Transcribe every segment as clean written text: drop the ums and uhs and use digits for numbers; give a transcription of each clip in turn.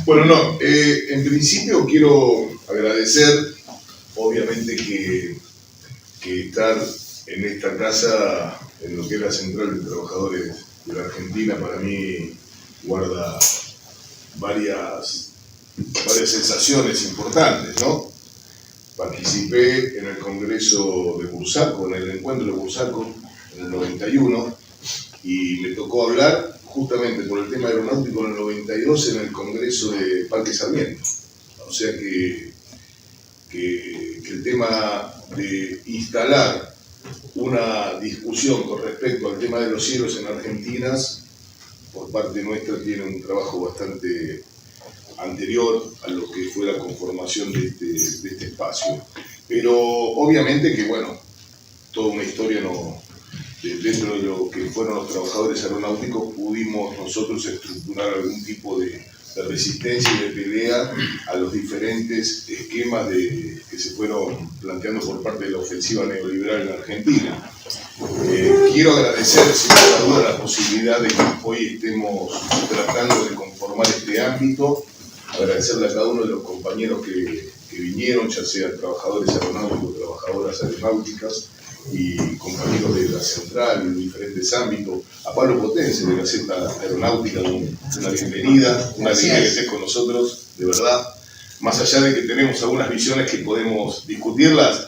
Bueno, no, en principio quiero agradecer, obviamente que estar en esta casa, en lo que es la Central de Trabajadores de la Argentina, para mí guarda varias sensaciones importantes, ¿no? Participé en el Congreso de Bursaco, en el encuentro de Bursaco, en el 91, y me tocó hablar justamente por el tema aeronáutico en el 92 en el Congreso de Parque Sarmiento. O sea que el tema de instalar una discusión con respecto al tema de los cielos en Argentina, por parte nuestra, tiene un trabajo bastante anterior a lo que fue la conformación de este espacio. Pero obviamente que, bueno, toda una historia dentro de lo que fueron los trabajadores aeronáuticos, pudimos nosotros estructurar algún tipo de resistencia y de pelea a los diferentes esquemas que se fueron planteando por parte de la ofensiva neoliberal en Argentina. Quiero agradecer sin duda la posibilidad de que hoy estemos tratando de conformar este ámbito, agradecerle a cada uno de los compañeros que vinieron, ya sean trabajadores aeronáuticos, trabajadoras aeronáuticas, y compañeros de la Central en diferentes ámbitos, a Pablo Potense de la Gaceta Aeronáutica, una bienvenida, una alegría que estés con nosotros, de verdad, más allá de que tenemos algunas visiones que podemos discutirlas,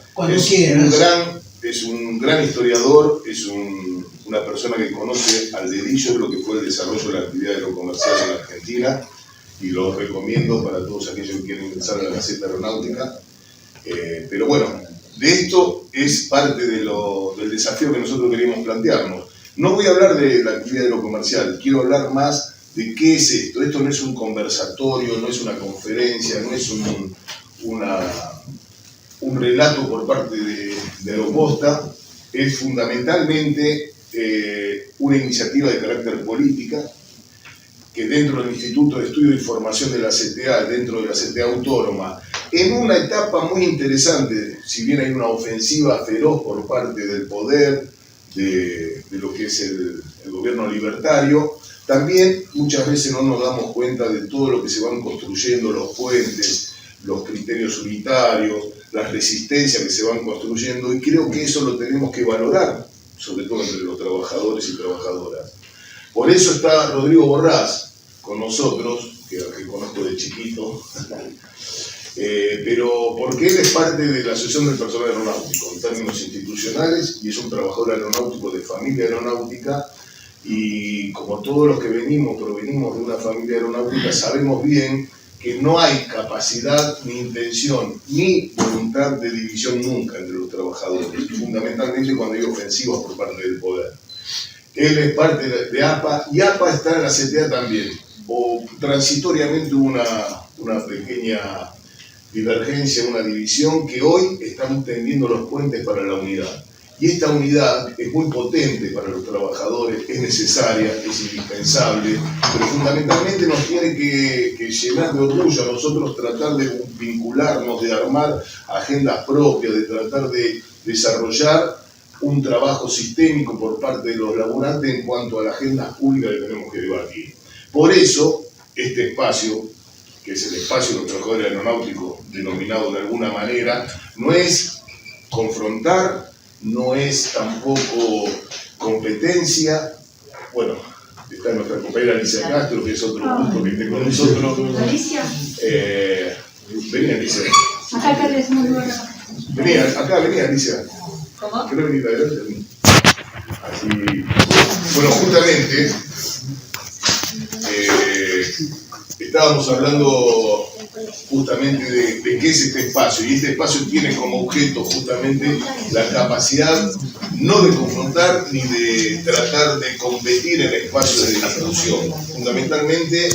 es un gran historiador, es una persona que conoce al dedillo lo que fue el desarrollo de la actividad aerocomercial en la Argentina, y lo recomiendo para todos aquellos que quieren ingresar a la Gaceta Aeronáutica. Pero bueno, de esto es parte del desafío que nosotros queríamos plantearnos. No voy a hablar de la actividad aerocomercial, quiero hablar más de qué es esto. Esto no es un conversatorio, no es una conferencia, no es un relato por parte de Aeroposta, es fundamentalmente una iniciativa de carácter política, que dentro del Instituto de Estudio y Formación de la CTA, dentro de la CTA Autónoma, en una etapa muy interesante, si bien hay una ofensiva feroz por parte del poder, de lo que es el gobierno libertario, también muchas veces no nos damos cuenta de todo lo que se van construyendo, los puentes, los criterios unitarios, las resistencias que se van construyendo, y creo que eso lo tenemos que valorar, sobre todo entre los trabajadores y trabajadoras. Por eso está Rodrigo Borrás con nosotros, que conozco de chiquito, pero porque él es parte de la Asociación del Personal Aeronáutico en términos institucionales, y es un trabajador aeronáutico de familia aeronáutica, y como todos los que provenimos de una familia aeronáutica, sabemos bien que no hay capacidad, ni intención, ni voluntad de división nunca entre los trabajadores, fundamentalmente cuando hay ofensivas por parte del poder. Él es parte de APA, y APA está en la CTA también, o transitoriamente hubo una pequeña divergencia, una división, que hoy estamos tendiendo los puentes para la unidad. Y esta unidad es muy potente para los trabajadores, es necesaria, es indispensable, pero fundamentalmente nos tiene que llenar de orgullo a nosotros tratar de vincularnos, de armar agendas propias, de tratar de desarrollar un trabajo sistémico por parte de los laburantes en cuanto a la agenda pública que tenemos que debatir. Por eso, este espacio, que es el espacio de los trabajadores aeronáuticos, denominado de alguna manera, no es confrontar, no es tampoco competencia. Bueno, está nuestra compañera Alicia Castro, que es otro gusto que esté con nosotros. Alicia. Vení, Alicia. Acá le decimos luego. Vení, Alicia. ¿Cómo? ¿Querés venir adelante? Así. Bueno, justamente estábamos hablando justamente de qué es este espacio, y este espacio tiene como objeto justamente la capacidad no de confrontar ni de tratar de competir en espacios de discusión. Fundamentalmente,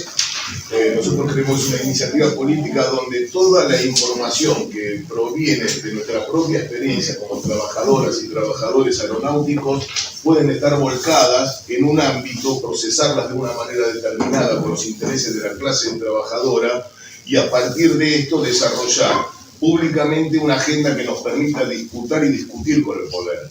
nosotros tenemos una iniciativa política donde toda la información que proviene de nuestra propia experiencia como trabajadoras y trabajadores aeronáuticos pueden estar volcadas en un ámbito, procesarlas de una manera determinada por los intereses de la clase trabajadora, y a partir de esto desarrollar públicamente una agenda que nos permita disputar y discutir con el poder.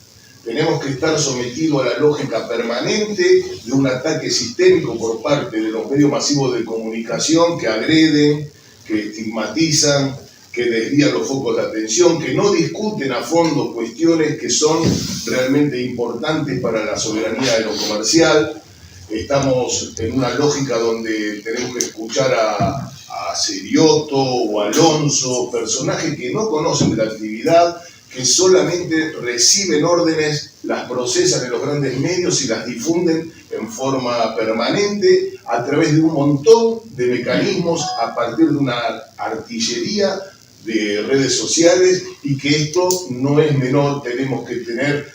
tenemos que estar sometidos a la lógica permanente de un ataque sistémico por parte de los medios masivos de comunicación que agreden, que estigmatizan, que desvían los focos de atención, que no discuten a fondo cuestiones que son realmente importantes para la soberanía de lo comercial. Estamos en una lógica donde tenemos que escuchar a Serioto o Alonso, personajes que no conocen de la actividad, que solamente reciben órdenes, las procesan en los grandes medios y las difunden en forma permanente a través de un montón de mecanismos, a partir de una artillería de redes sociales, y que esto no es menor. Tenemos que tener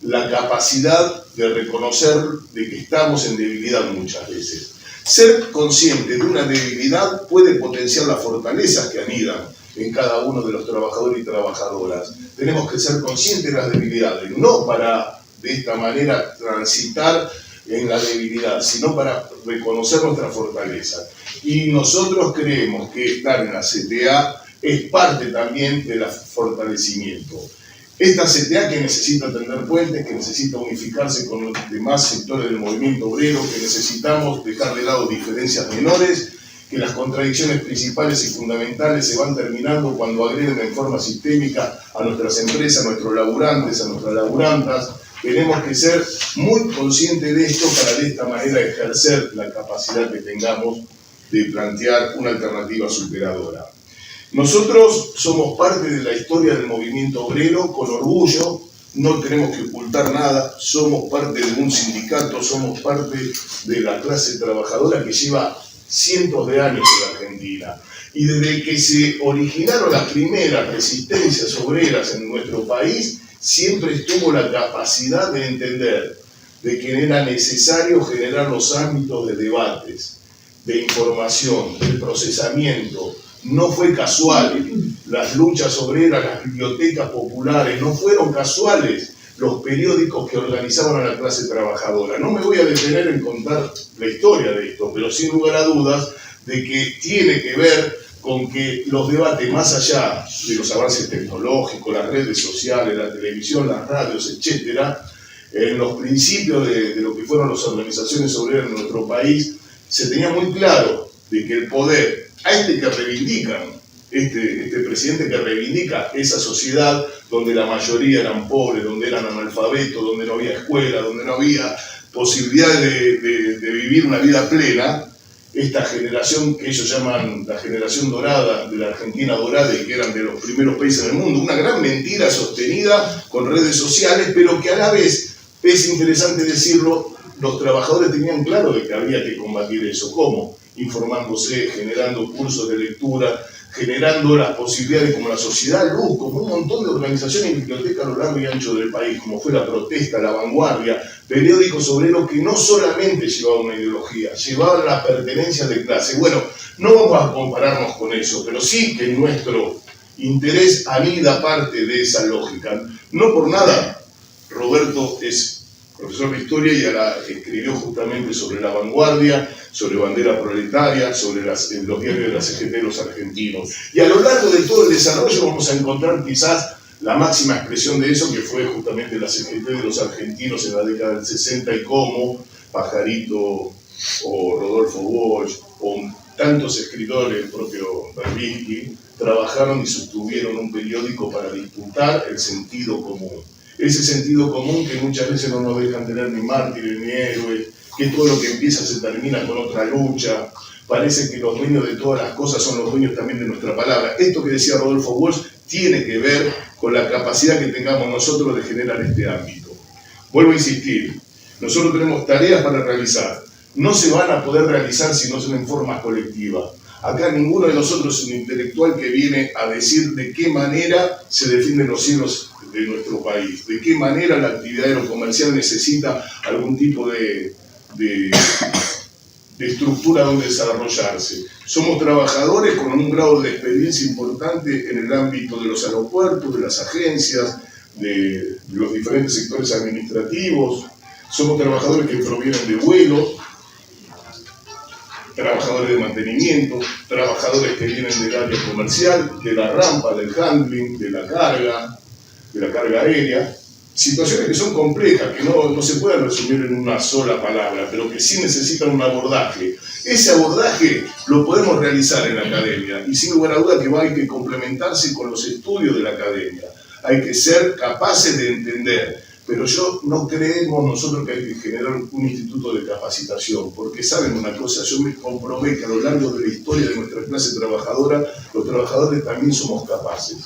la capacidad de reconocer de que estamos en debilidad muchas veces. Ser consciente de una debilidad puede potenciar las fortalezas que anidan en cada uno de los trabajadores y trabajadoras. Tenemos que ser conscientes de las debilidades, no para de esta manera transitar en la debilidad, sino para reconocer nuestra fortaleza. Y nosotros creemos que estar en la CTA es parte también del fortalecimiento. Esta CTA que necesita tender puentes, que necesita unificarse con los demás sectores del movimiento obrero, que necesitamos dejar de lado diferencias menores, que las contradicciones principales y fundamentales se van terminando cuando agreden en forma sistémica a nuestras empresas, a nuestros laburantes, a nuestras laburantas. Tenemos que ser muy conscientes de esto para de esta manera ejercer la capacidad que tengamos de plantear una alternativa superadora. Nosotros somos parte de la historia del movimiento obrero con orgullo, no tenemos que ocultar nada, somos parte de un sindicato, somos parte de la clase trabajadora que lleva cientos de años en la Argentina. Y desde que se originaron las primeras resistencias obreras en nuestro país, siempre estuvo la capacidad de entender de que era necesario generar los ámbitos de debates, de información, de procesamiento. No fue casual, las luchas obreras, las bibliotecas populares, no fueron casuales los periódicos que organizaban a la clase trabajadora. No me voy a detener en contar la historia de esto, pero sin lugar a dudas de que tiene que ver con que los debates, más allá de los avances tecnológicos, las redes sociales, la televisión, las radios, etcétera, en los principios de lo que fueron las organizaciones obreras en nuestro país, se tenía muy claro de que el poder, a este que reivindican, este presidente que reivindica esa sociedad donde la mayoría eran pobres, donde eran analfabetos, donde no había escuela, donde no había posibilidad de vivir una vida plena, esta generación que ellos llaman la generación dorada, de la Argentina dorada, y que eran de los primeros países del mundo, una gran mentira sostenida con redes sociales, pero que a la vez, es interesante decirlo, los trabajadores tenían claro de que había que combatir eso. ¿Cómo? Informándose, generando cursos de lectura, generando las posibilidades como la Sociedad Luz, como un montón de organizaciones y bibliotecas a lo largo y ancho del país, como fue La Protesta, La Vanguardia, periódicos obreros que no solamente llevaban una ideología, llevaban la pertenencia de clase. Bueno, no vamos a compararnos con eso, pero sí que nuestro interés anida parte de esa lógica. No por nada, Roberto es profesor de historia y ahora escribió justamente sobre La Vanguardia, sobre Bandera Proletaria, sobre los diarios de la CGT de los argentinos. Y a lo largo de todo el desarrollo vamos a encontrar quizás la máxima expresión de eso, que fue justamente la CGT de los argentinos en la década del 60, y cómo Pajarito o Rodolfo Walsh o tantos escritores, el propio Berbisky, trabajaron y sostuvieron un periódico para disputar el sentido común. Ese sentido común que muchas veces no nos dejan tener ni mártires ni héroes, que todo lo que empieza se termina con otra lucha. Parece que los dueños de todas las cosas son los dueños también de nuestra palabra. Esto que decía Rodolfo Walsh tiene que ver con la capacidad que tengamos nosotros de generar este ámbito. Vuelvo a insistir, nosotros tenemos tareas para realizar. No se van a poder realizar si no son en forma colectiva. Acá ninguno de nosotros es un intelectual que viene a decir de qué manera se defienden los cielos de nuestro país, de qué manera la actividad aerocomercial necesita algún tipo de estructura donde desarrollarse. Somos trabajadores con un grado de experiencia importante en el ámbito de los aeropuertos, de las agencias, de los diferentes sectores administrativos. Somos trabajadores que provienen de vuelo, trabajadores de mantenimiento, trabajadores que vienen del área comercial, de la rampa, del handling, de la carga aérea. situaciones que son complejas, que no se pueden resumir en una sola palabra, pero que sí necesitan un abordaje. Ese abordaje lo podemos realizar en la academia, y sin lugar a duda que hay que complementarse con los estudios de la academia. Hay que ser capaces de entender, pero no creemos nosotros que hay que generar un instituto de capacitación, porque saben una cosa, yo me comprobé que a lo largo de la historia de nuestra clase trabajadora, los trabajadores también somos capaces.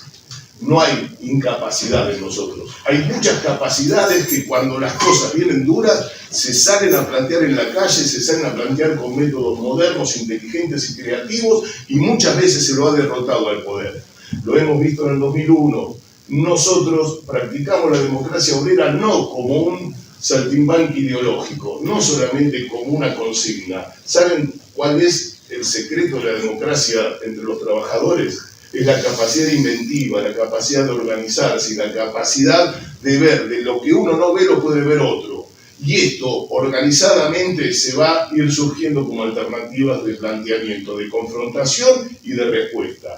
No hay incapacidad en nosotros. Hay muchas capacidades que cuando las cosas vienen duras se salen a plantear en la calle, se salen a plantear con métodos modernos, inteligentes y creativos, y muchas veces se lo ha derrotado al poder. Lo hemos visto en el 2001. Nosotros practicamos la democracia obrera no como un saltimbanqui ideológico, no solamente como una consigna. ¿Saben cuál es el secreto de la democracia entre los trabajadores? Es la capacidad inventiva, la capacidad de organizarse y la capacidad de ver, de lo que uno no ve lo puede ver otro. Y esto organizadamente se va a ir surgiendo como alternativas de planteamiento, de confrontación y de respuesta.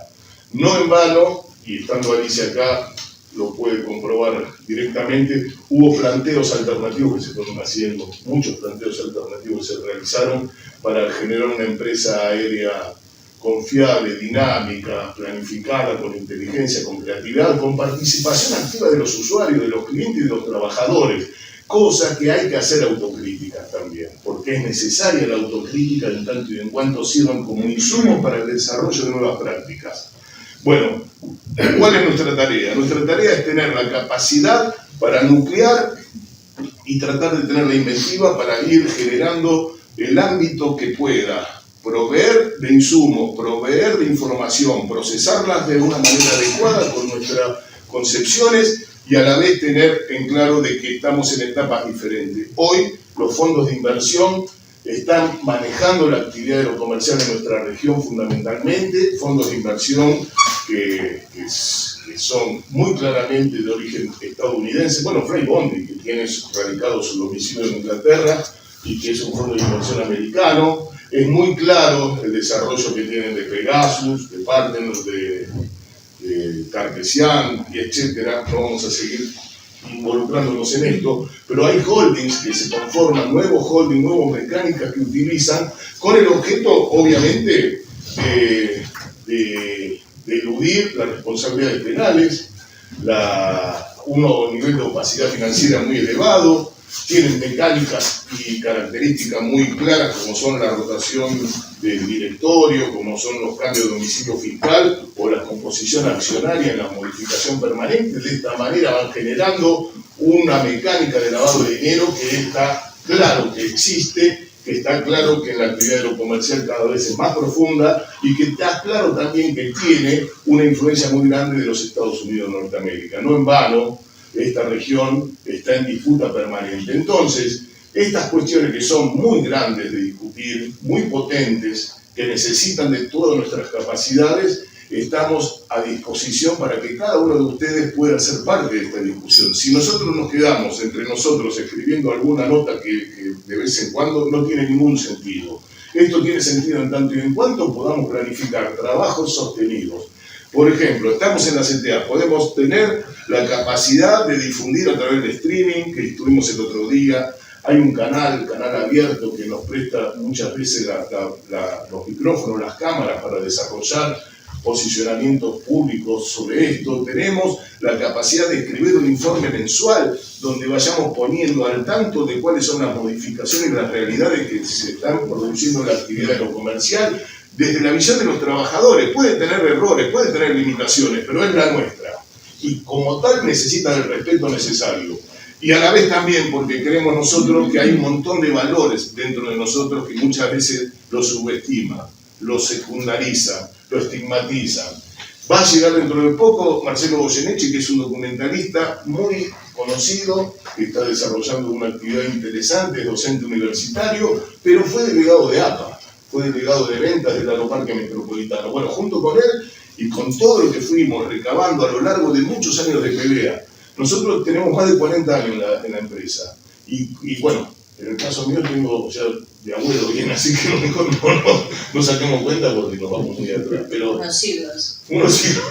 No en vano, y estando Alicia acá, lo puede comprobar directamente, hubo planteos alternativos que se fueron haciendo, muchos planteos alternativos que se realizaron para generar una empresa aérea confiable, dinámica, planificada, con inteligencia, con creatividad, con participación activa de los usuarios, de los clientes y de los trabajadores, cosa que hay que hacer autocrítica también, porque es necesaria la autocrítica en tanto y en cuanto sirvan como insumos para el desarrollo de nuevas prácticas. Bueno, ¿cuál es nuestra tarea? Nuestra tarea es tener la capacidad para nuclear y tratar de tener la inventiva para ir generando el ámbito que pueda proveer de insumos, proveer de información, procesarlas de una manera adecuada con nuestras concepciones y a la vez tener en claro de que estamos en etapas diferentes. Hoy los fondos de inversión están manejando la actividad de lo comercial en nuestra región fundamentalmente, fondos de inversión que son muy claramente de origen estadounidense. Bueno, Fray Bondi, que tiene radicado su domicilio en Inglaterra y que es un fondo de inversión americano. Es muy claro el desarrollo que tienen de Pegasus, de Partner, de Cartesian, y etcétera. No vamos a seguir involucrándonos en esto, pero hay holdings que se conforman, nuevos holdings, nuevas mecánicas que utilizan con el objeto, obviamente, de eludir las responsabilidades penales, un nivel de opacidad financiera muy elevado, tienen mecánicas y características muy claras como son la rotación del directorio, como son los cambios de domicilio fiscal o la composición accionaria en la modificación permanente. De esta manera van generando una mecánica de lavado de dinero que está claro que existe, que está claro que en la actividad de lo comercial cada vez es más profunda y que está claro también que tiene una influencia muy grande de los Estados Unidos de Norteamérica. No en vano, esta región está en disputa permanente. Entonces, estas cuestiones que son muy grandes de discutir, muy potentes, que necesitan de todas nuestras capacidades, estamos a disposición para que cada uno de ustedes pueda ser parte de esta discusión. Si nosotros nos quedamos entre nosotros escribiendo alguna nota que de vez en cuando no tiene ningún sentido. Esto tiene sentido en tanto y en cuanto podamos planificar trabajos sostenidos. Por ejemplo, estamos en la CTA, podemos tener la capacidad de difundir a través de streaming, que estuvimos el otro día. Hay un canal abierto que nos presta muchas veces los micrófonos, las cámaras para desarrollar posicionamientos públicos sobre esto. Tenemos la capacidad de escribir un informe mensual donde vayamos poniendo al tanto de cuáles son las modificaciones y las realidades que se están produciendo en la actividad de lo comercial desde la visión de los trabajadores. Puede tener errores, puede tener limitaciones, pero es la nuestra. Y como tal necesita el respeto necesario. Y a la vez también porque creemos nosotros que hay un montón de valores dentro de nosotros que muchas veces lo subestiman, lo secundarizan, lo estigmatizan. Va a llegar dentro de poco Marcelo Goyeneche, que es un documentalista muy conocido, que está desarrollando una actividad interesante, es docente universitario, pero fue delegado de APA, fue delegado de ventas del Aeroparque Metropolitano. Bueno, junto con él y con todo lo que fuimos recabando a lo largo de muchos años de pelea, nosotros tenemos más de 40 años en la empresa. Y bueno, En el caso mío tengo ya de abuelo bien, así que a lo mejor no saquemos cuenta porque nos vamos muy atrás. Pero unos siglos. unos siglos.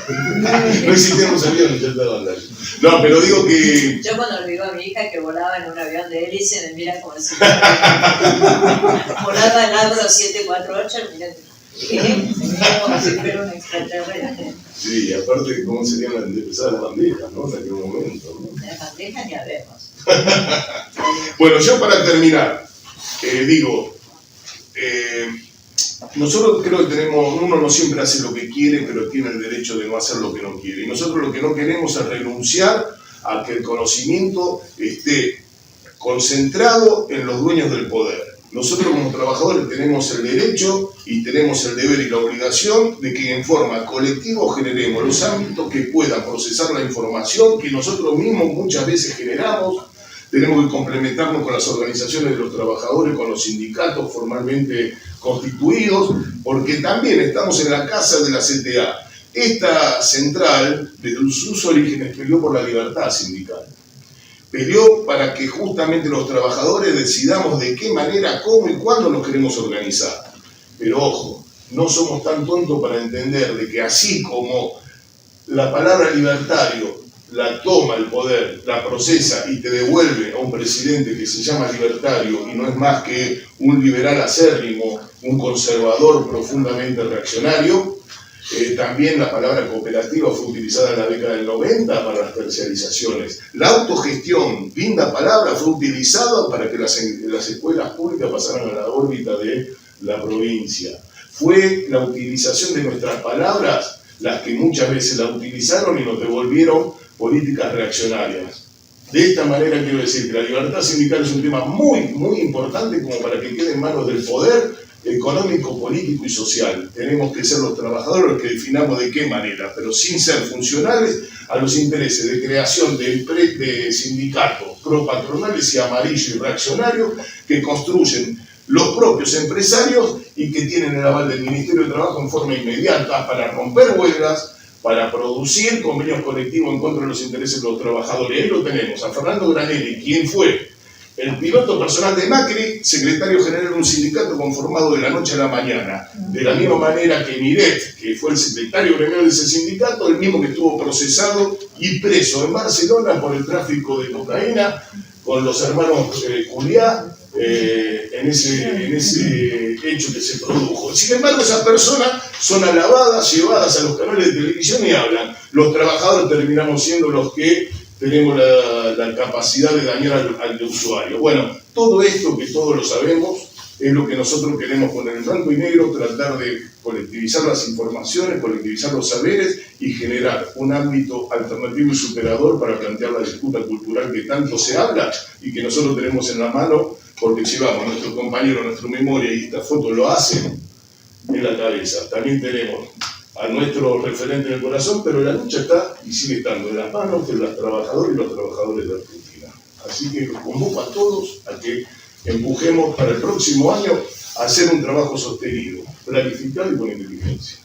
No existían los aviones, ya estaban ahí. No, pero digo que... Yo cuando le digo a mi hija que volaba en un avión de hélice, me mira como si volaba el Abro 748, mira, ¿qué? Me mira como si fuera un extraterrestre. Sí, aparte, ¿cómo serían las empezadas las bandejas, no? En aquel momento, ¿no? Las bandejas ni hablemos. Bueno, yo para terminar, digo, nosotros creo que tenemos, uno no siempre hace lo que quiere, pero tiene el derecho de no hacer lo que no quiere. Y nosotros lo que no queremos es renunciar a que el conocimiento esté concentrado en los dueños del poder. Nosotros como trabajadores tenemos el derecho y tenemos el deber y la obligación de que en forma colectiva generemos los ámbitos que puedan procesar la información que nosotros mismos muchas veces generamos. Tenemos que complementarnos con las organizaciones de los trabajadores, con los sindicatos formalmente constituidos, porque también estamos en la casa de la CTA. Esta central, desde sus orígenes, peleó por la libertad sindical. Peleó para que justamente los trabajadores decidamos de qué manera, cómo y cuándo nos queremos organizar. Pero ojo, no somos tan tontos para entender de que así como la palabra libertario la toma el poder, la procesa y te devuelve a un presidente que se llama libertario y no es más que un liberal acérrimo, un conservador profundamente reaccionario, también la palabra cooperativa fue utilizada en la década del 90 para las terciarizaciones. La autogestión, linda palabra, fue utilizada para que las escuelas públicas pasaran a la órbita de la provincia. Fue la utilización de nuestras palabras las que muchas veces la utilizaron y nos devolvieron políticas reaccionarias. De esta manera quiero decir que la libertad sindical es un tema muy, muy importante como para que quede en manos del poder económico, político y social. Tenemos que ser los trabajadores los que definamos de qué manera, pero sin ser funcionales a los intereses de creación de sindicatos propatronales y amarillos y reaccionarios que construyen los propios empresarios y que tienen el aval del Ministerio de Trabajo en forma inmediata para romper huelgas, para producir convenios colectivos en contra de los intereses de los trabajadores. Ahí lo tenemos, a Fernando Granelli, quien fue el piloto personal de Macri, secretario general de un sindicato conformado de la noche a la mañana. De la misma manera que Miret, que fue el secretario gremial de ese sindicato, el mismo que estuvo procesado y preso en Barcelona por el tráfico de cocaína con los hermanos Juliá, en ese hecho que se produjo. Sin embargo, esas personas son alabadas, llevadas a los canales de televisión y hablan. Los trabajadores terminamos siendo los que tenemos la capacidad de dañar al usuario. Bueno, todo esto que todos lo sabemos es lo que nosotros queremos poner en blanco y negro, tratar de colectivizar las informaciones, colectivizar los saberes y generar un ámbito alternativo y superador para plantear la disputa cultural que tanto se habla y que nosotros tenemos en la mano, porque llevamos a nuestros compañeros, a nuestra memoria, y esta foto lo hace en la cabeza. También tenemos a nuestro referente en el corazón, pero la lucha está y sigue estando en las manos de los trabajadores y los trabajadores de Argentina. Así que los convoco a todos a que empujemos para el próximo año a hacer un trabajo sostenido, planificado y con inteligencia.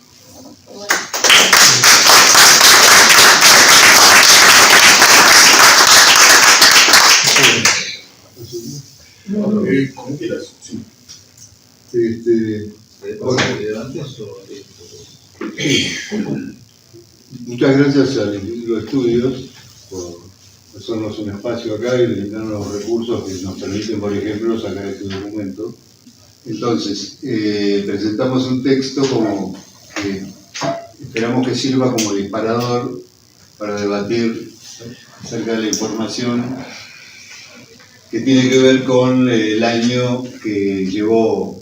Como quieras, sí. Muchas gracias al Instituto de Estudios por hacernos un espacio acá y brindarnos los recursos que nos permiten, por ejemplo, sacar este documento. Entonces, presentamos un texto como que esperamos que sirva como disparador para debatir acerca de la información que tiene que ver con el año que llevó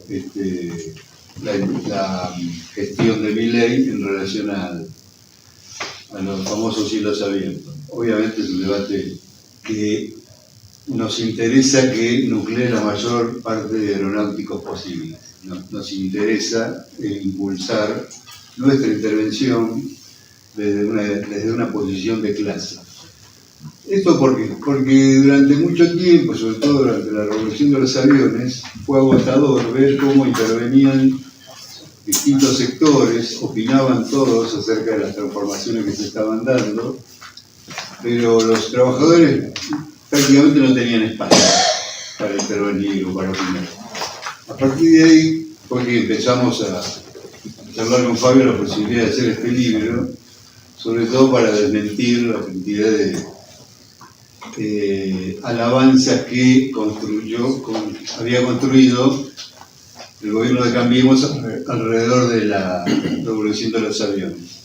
la gestión de Milei en relación a los famosos cielos abiertos. Obviamente es un debate que nos interesa que nuclee la mayor parte de aeronáuticos posibles. Nos interesa impulsar nuestra intervención desde una posición de clase. ¿Esto por qué? Porque durante mucho tiempo, sobre todo durante la revolución de los aviones, fue agotador ver cómo intervenían distintos sectores, opinaban todos acerca de las transformaciones que se estaban dando, pero los trabajadores prácticamente no tenían espacio. para intervenir o para opinar. A partir de ahí fue que empezamos a charlar con Fabio la posibilidad de hacer este libro, sobre todo para desmentir la cantidad de alabanzas que había construido el gobierno de Cambiemos alrededor de la revolución de los aviones.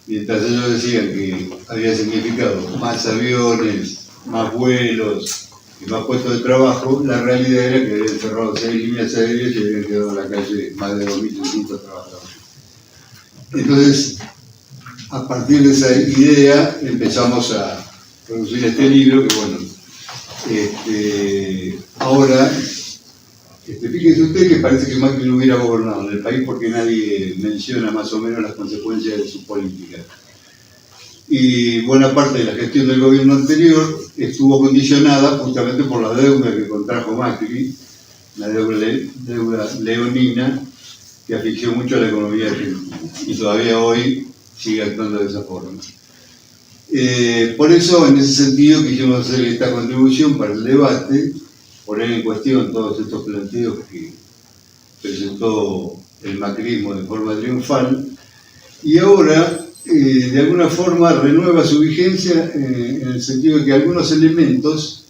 Mientras ellos decían que había significado más aviones, más vuelos y más puestos de trabajo, la realidad era que habían cerrado 6 líneas aéreas y habían quedado en la calle más de 2.600 trabajadores. Entonces, a partir de esa idea empezamos a producir este libro que, bueno, ahora, fíjense usted que parece que Macri no hubiera gobernado en el país porque nadie menciona más o menos las consecuencias de su política. Y buena parte de la gestión del gobierno anterior estuvo condicionada justamente por la deuda que contrajo Macri, la deuda leonina, que asfixió mucho a la economía argentina y todavía hoy sigue actuando de esa forma. Por eso, en ese sentido, quisimos hacer esta contribución para el debate, poner en cuestión todos estos planteos que presentó el macrismo de forma triunfal, y ahora, de alguna forma, renueva su vigencia en el sentido de que algunos elementos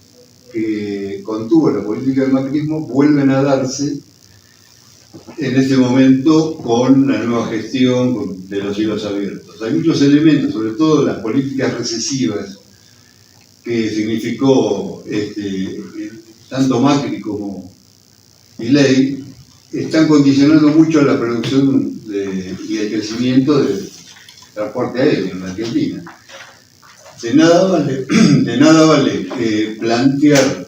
que contuvo la política del macrismo vuelven a darse en este momento con la nueva gestión de los hilos abiertos. Hay muchos elementos, sobre todo las políticas recesivas, que significó tanto Macri como Milei, están condicionando mucho a la producción y el crecimiento del transporte aéreo en la Argentina. De nada vale plantear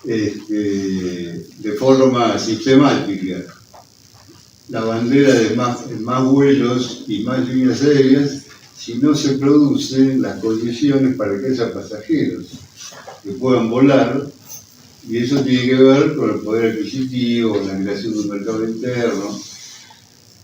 de forma sistemática la bandera de más vuelos y más líneas aéreas si no se producen las condiciones para que haya pasajeros que puedan volar, y eso tiene que ver con el poder adquisitivo, con la creación de un mercado interno,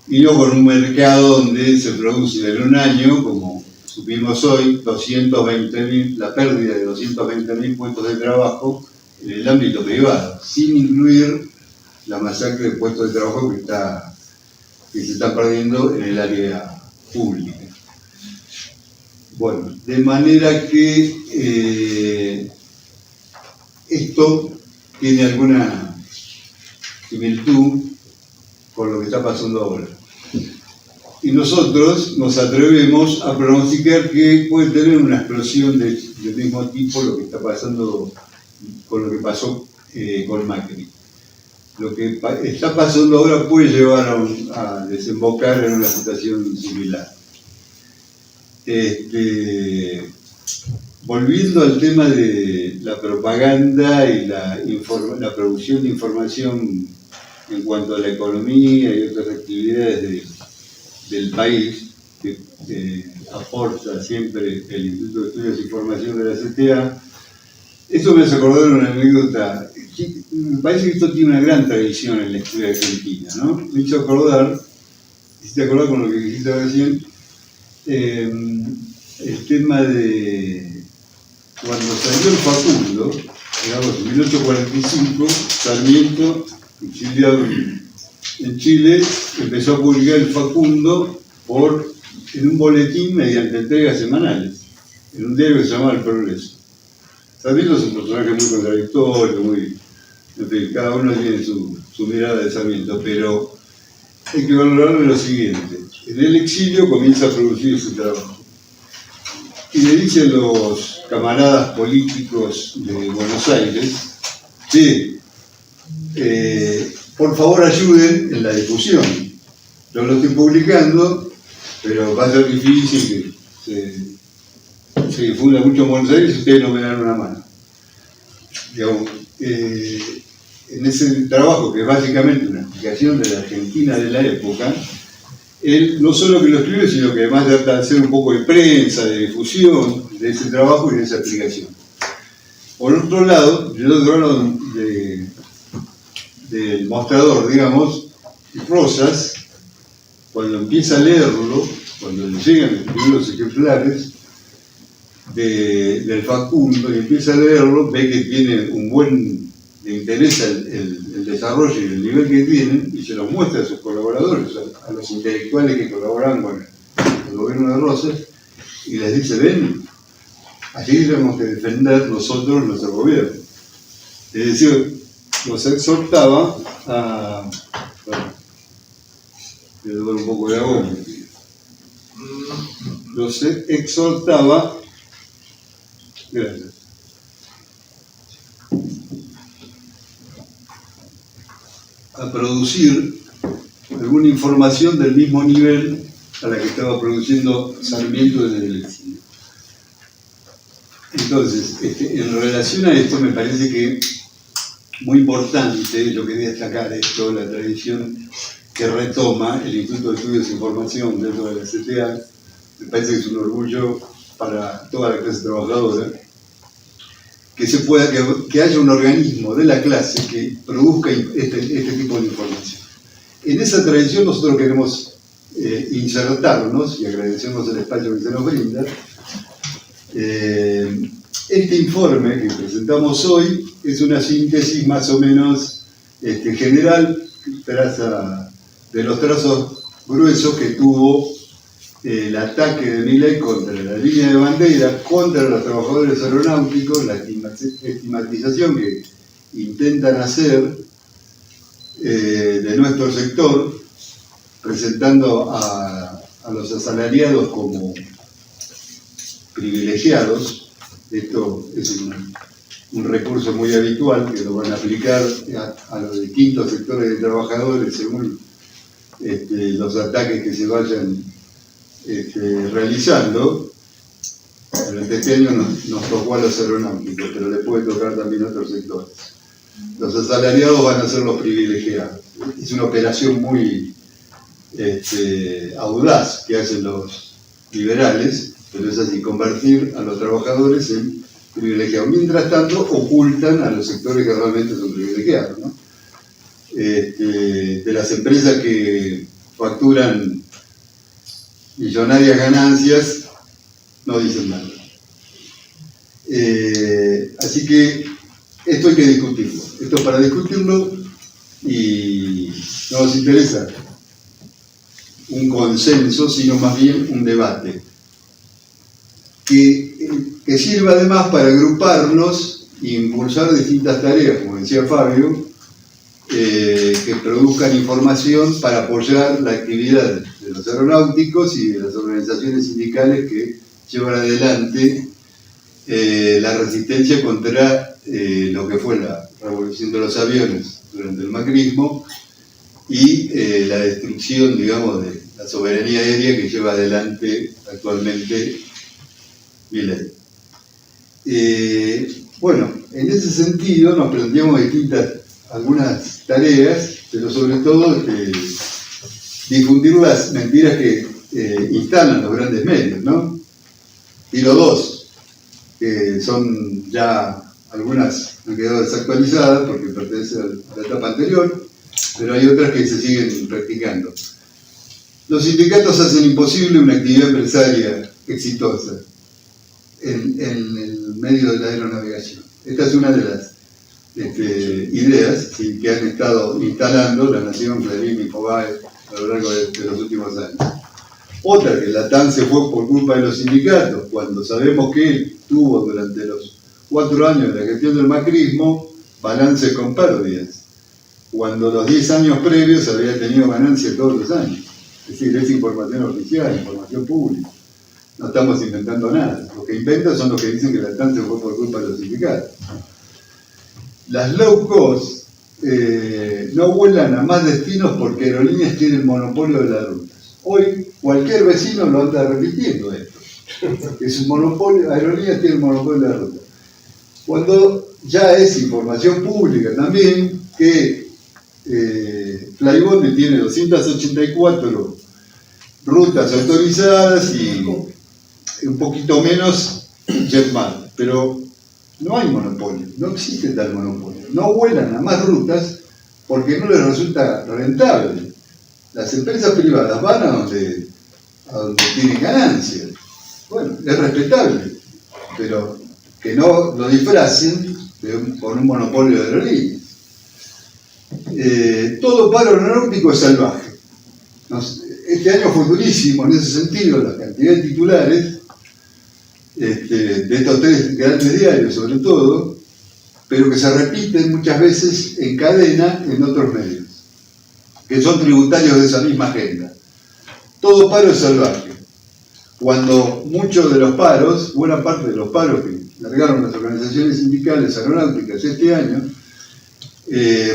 y no con un mercado donde se produce en un año, como supimos hoy, la pérdida de 220.000 puestos de trabajo en el ámbito privado, sin incluir la masacre de puestos de trabajo que se está perdiendo en el área pública. Bueno, de manera que esto tiene alguna similitud con lo que está pasando ahora. Y nosotros nos atrevemos a pronosticar que puede tener una explosión del mismo tipo lo que está pasando con lo que pasó con Macri. Lo que está pasando ahora puede llevar a desembocar en una situación similar. Volviendo al tema de la propaganda y la producción de información en cuanto a la economía y otras actividades del país, que aporta siempre el Instituto de Estudios e Información de la CTA, esto me hace acordar una anécdota. Me parece que esto tiene una gran tradición en la historia argentina, ¿no? Me hizo acordar, hiciste acordar con lo que dijiste recién, el tema de cuando salió el Facundo, digamos, en 1845, Sarmiento, exiliado en Chile, empezó a publicar el Facundo en un boletín mediante entregas semanales, en un diario que se llamaba El Progreso. Sarmiento es un personaje muy contradictorio, en fin, cada uno tiene su mirada de Sarmiento, pero hay que valorar lo siguiente. En el exilio comienza a producir su trabajo. Y le dicen los camaradas políticos de Buenos Aires que por favor ayuden en la difusión. Yo lo estoy publicando, pero va a ser difícil que se difunda mucho en Buenos Aires si ustedes no me dan una mano. Digamos, en ese trabajo, que es básicamente una explicación de la Argentina de la época, él no solo que lo escribe, sino que además trata de hacer un poco de prensa, de difusión de ese trabajo y de esa explicación. Por otro lado, del mostrador, digamos, Rosas, cuando empieza a leerlo, cuando le llegan los primeros ejemplares, del Facundo y empieza a leerlo, ve que tiene un buen, le interesa el desarrollo y el nivel que tienen y se lo muestra a sus colaboradores, a los intelectuales que colaboran con el gobierno de Rosas, y les dice, ven, así tenemos que defender nosotros nuestro gobierno. Es decir, los exhortaba a... Bueno, le doy un poco de agua. Los exhortaba... Gracias. A producir alguna información del mismo nivel a la que estaba produciendo Sarmiento desde el exilio. Entonces, en relación a esto me parece que muy importante lo que destacar esto, la tradición que retoma el Instituto de Estudios de Información dentro de la CTA, me parece que es un orgullo para toda la clase trabajadora, que haya un organismo de la clase que produzca este tipo de información. En esa tradición nosotros queremos insertarnos y agradecemos el espacio que se nos brinda. Este informe que presentamos hoy es una síntesis más o menos general de los trazos gruesos que tuvo el ataque de Milei contra la línea de bandera, contra los trabajadores aeronáuticos, la estigmatización que intentan hacer de nuestro sector, presentando a los asalariados como privilegiados. Esto es un recurso muy habitual que lo van a aplicar a los distintos sectores de trabajadores según los ataques que se vayan realizando. Durante este año nos tocó a los aeronáuticos, pero le puede tocar también a otros sectores. Los asalariados van a ser los privilegiados. Es una operación muy audaz que hacen los liberales, pero es así, convertir a los trabajadores en privilegiados. Mientras tanto, ocultan a los sectores que realmente son privilegiados, ¿no? De las empresas que facturan millonarias ganancias, no dicen nada. Así que esto hay que discutirlo. Esto es para discutirlo y no nos interesa un consenso, sino más bien un debate. Que sirva además para agruparnos e impulsar distintas tareas, como decía Fabio, que produzcan información para apoyar la actividad de los aeronáuticos y de las organizaciones sindicales que llevan adelante la resistencia contra lo que fue la revolución de los aviones durante el macrismo y la destrucción, digamos, de la soberanía aérea que lleva adelante actualmente Milei. Bueno, en ese sentido nos planteamos algunas tareas, pero sobre todo difundir las mentiras que instalan los grandes medios, ¿no? Y los dos, que son ya algunas han quedado desactualizadas porque pertenecen a la etapa anterior, pero hay otras que se siguen practicando. Los sindicatos hacen imposible una actividad empresaria exitosa en el medio de la aeronavegación. Esta es una de las ideas que han estado instalando la Nación, Clarín y Infobae a lo largo de los últimos años. Otra, que la TAN se fue por culpa de los sindicatos, cuando sabemos que él tuvo durante los 4 años de la gestión del macrismo balance con pérdidas, cuando los 10 años previos había tenido ganancias todos los años. Es decir, es información oficial, información pública. No estamos inventando nada. Los que inventan son los que dicen que la TAN se fue por culpa de los sindicatos. Las low cost no vuelan a más destinos porque Aerolíneas tiene el monopolio de las rutas. Hoy cualquier vecino lo anda repitiendo esto. Es un monopolio, Aerolíneas tiene el monopolio de las rutas. Cuando ya es información pública también que Flybondi tiene 284 rutas autorizadas y un poquito menos JetMar, pero no hay monopolio, no existe tal monopolio. No vuelan a más rutas porque no les resulta rentable. Las empresas privadas van a donde tienen ganancias. Bueno, es respetable. pero que no lo disfracen con un monopolio de aerolíneas. Todo paro aeronáutico es salvaje. Este año fue durísimo en ese sentido, la cantidad de titulares de estos 3 grandes diarios sobre todo, pero que se repiten muchas veces en cadena en otros medios, que son tributarios de esa misma agenda. Todo paro es salvaje. Cuando muchos de los paros, buena parte de los paros que largaron las organizaciones sindicales aeronáuticas este año,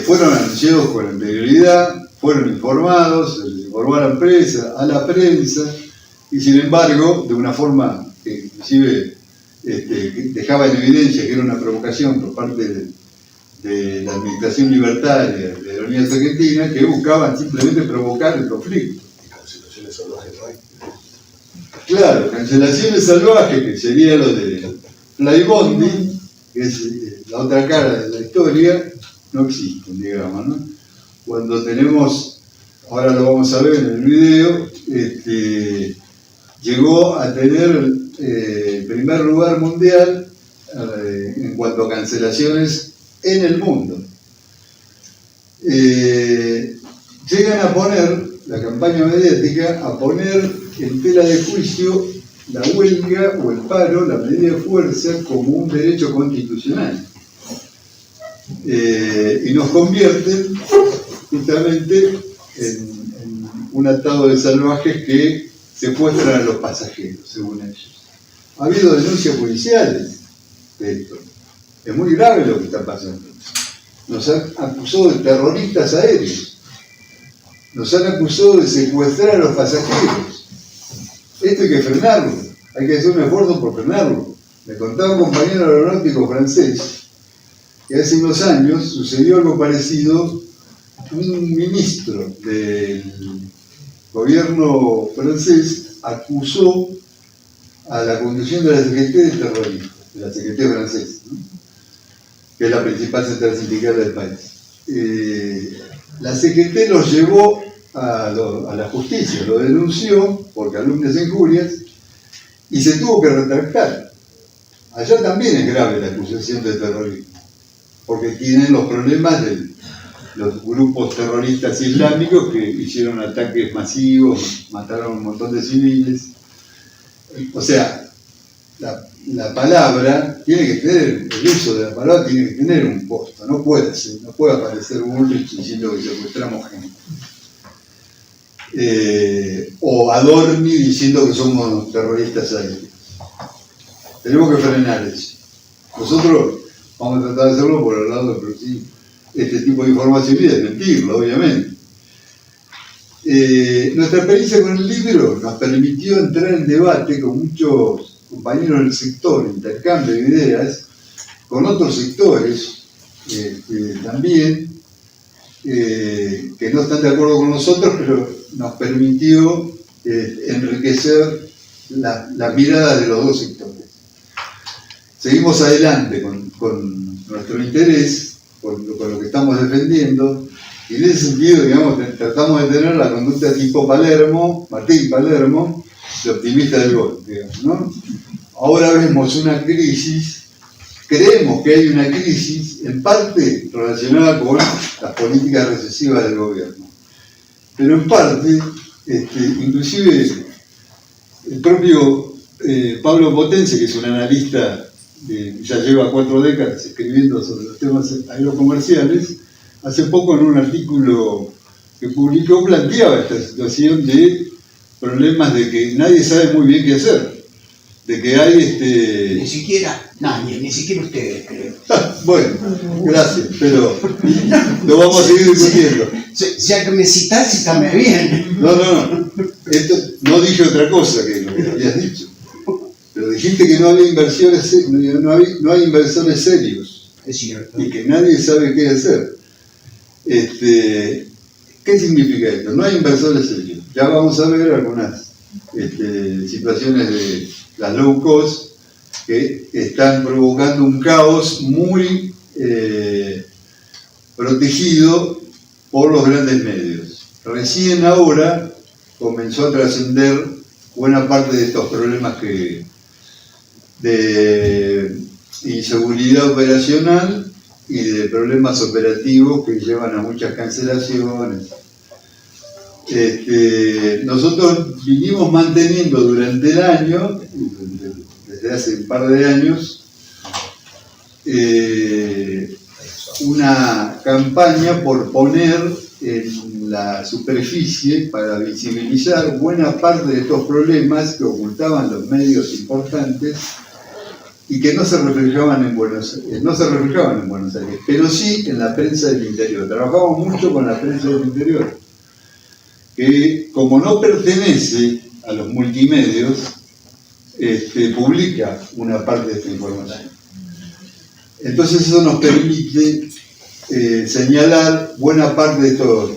fueron anunciados con anterioridad, fueron informados, se les informó a la empresa, a la prensa, y sin embargo, de una forma que inclusive dejaba en evidencia que era una provocación por parte de la Administración Libertaria de Aerolíneas Argentinas, que buscaban simplemente provocar el conflicto. ¿Y cancelaciones salvajes no hay? Claro, cancelaciones salvajes, que sería lo de Flybondi, que es la otra cara de la historia, no existen, digamos, ¿no? Cuando tenemos, ahora lo vamos a ver en el video, llegó a tener el primer lugar mundial en cuanto a cancelaciones en el mundo. Llegan a poner, la campaña mediática, a poner en tela de juicio la huelga o el paro, la medida de fuerza, como un derecho constitucional. Y nos convierten justamente en un atado de salvajes que secuestran a los pasajeros, según ellos. Ha habido denuncias judiciales de esto. Es muy grave lo que está pasando. Nos han acusado de terroristas aéreos. Nos han acusado de secuestrar a los pasajeros. Esto hay que frenarlo. Hay que hacer un esfuerzo por frenarlo. Me contaba un compañero aeronáutico francés que hace unos años sucedió algo parecido. Un ministro del gobierno francés acusó a la conducción de la CGT de terrorismo, de la CGT francesa, ¿no? Que es la principal central sindical del país. La CGT los llevó a la justicia, lo denunció por calumnias e injurias y se tuvo que retractar. Allá también es grave la acusación de terrorismo, porque tienen los problemas de los grupos terroristas islámicos que hicieron ataques masivos, mataron a un montón de civiles. O sea, la palabra tiene que tener, el uso de la palabra tiene que tener un costo, no puede aparecer Bullrich diciendo que secuestramos gente. O Adorni diciendo que somos terroristas aéreos. Tenemos que frenar eso. Nosotros vamos a tratar de hacerlo por el lado del próximo. Este tipo de información y desmentirlo, obviamente. Nuestra experiencia con el libro nos permitió entrar en debate con muchos compañeros del sector, intercambio de ideas, con otros sectores también, que no están de acuerdo con nosotros, pero nos permitió enriquecer la mirada de los dos sectores. Seguimos adelante con nuestro interés, con lo que estamos defendiendo, y en ese sentido, digamos, tratamos de tener la conducta tipo Palermo, Martín Palermo, de optimista del gol, digamos, ¿no? Ahora vemos una crisis, creemos que hay una crisis, en parte relacionada con las políticas recesivas del gobierno, pero en parte, inclusive el propio Pablo Potense, que es un analista ya lleva 4 décadas escribiendo sobre los temas aerocomerciales, hace poco en un artículo que publicó planteaba esta situación de problemas de que nadie sabe muy bien qué hacer, de que hay Ni siquiera nadie, ni siquiera ustedes, creo. Bueno, gracias, pero lo vamos a seguir discutiendo. Ya que me citame bien. No. Esto, no dije otra cosa que lo que habías dicho. Pero dijiste que no había inversiones, no hay inversores serios. Es cierto. Y que nadie sabe qué hacer. ¿Qué significa esto? No hay inversores serios. Ya vamos a ver algunas situaciones de las low cost que están provocando un caos muy protegido por los grandes medios. Recién ahora comenzó a trascender buena parte de estos problemas que de inseguridad operacional y de problemas operativos que llevan a muchas cancelaciones. Nosotros vinimos manteniendo durante el año, desde hace un par de años, una campaña por poner en la superficie para visibilizar buena parte de estos problemas que ocultaban los medios importantes y que no se reflejaban en Buenos Aires, pero sí en la prensa del interior. Trabajamos mucho con la prensa del interior, que como no pertenece a los multimedios, publica una parte de esta información. Entonces eso nos permite señalar buena parte de estos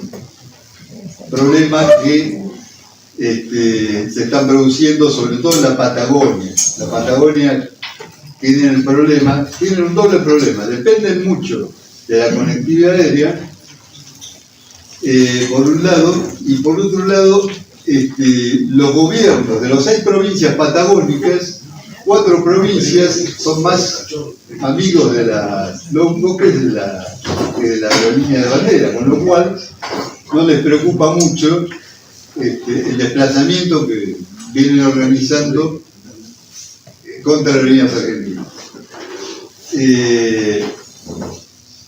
problemas que se están produciendo, sobre todo en la Patagonia. La Patagonia tiene un doble problema, dependen mucho de la conectividad aérea, por un lado, y por otro lado, los gobiernos de las 6 provincias patagónicas, 4 provincias son más amigos de la LOMCO que de la aerolínea de bandera, con lo cual no les preocupa mucho el desplazamiento que vienen organizando contra aerolíneas argentinas.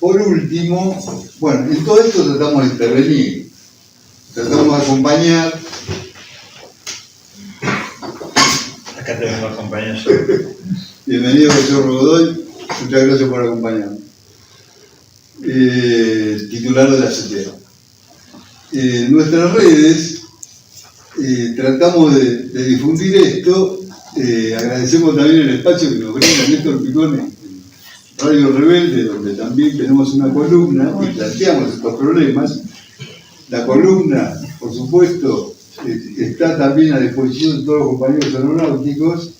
Por último, bueno, en todo esto tratamos de intervenir, tratamos de acompañar. Acá te vengo a acompañar yo. Bienvenido, señor Godoy, muchas gracias por acompañarnos. Titular de la CTA. En nuestras redes tratamos de difundir esto. Agradecemos también el espacio que nos brinda Néstor Picón en Radio Rebelde, donde también tenemos una columna y planteamos estos problemas. La columna, por supuesto, está también a disposición de todos los compañeros aeronáuticos.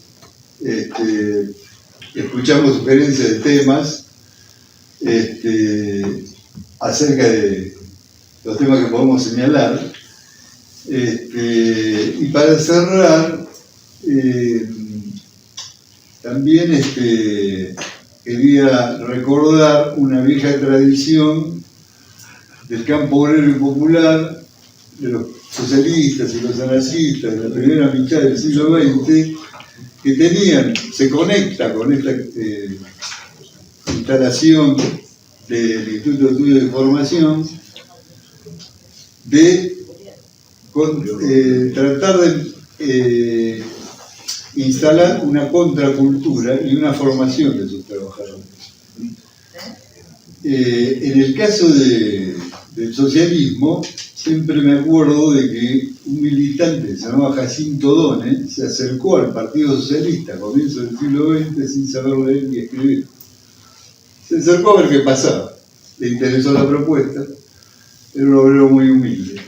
Escuchamos sugerencias de temas acerca de los temas que podemos señalar. Y para cerrar, también quería recordar una vieja tradición del campo obrero y popular, de los socialistas y los anarquistas de la primera mitad del siglo XX, que se conecta con esta instalación del Instituto de Estudios de Formación, de tratar de instalar una contracultura y una formación de sus trabajadores. En el caso del socialismo, siempre me acuerdo de que un militante que se llamaba Jacinto Done se acercó al Partido Socialista a comienzos del siglo XX sin saber leer ni escribir. Se acercó a ver qué pasaba. Le interesó la propuesta. Era un obrero muy humilde.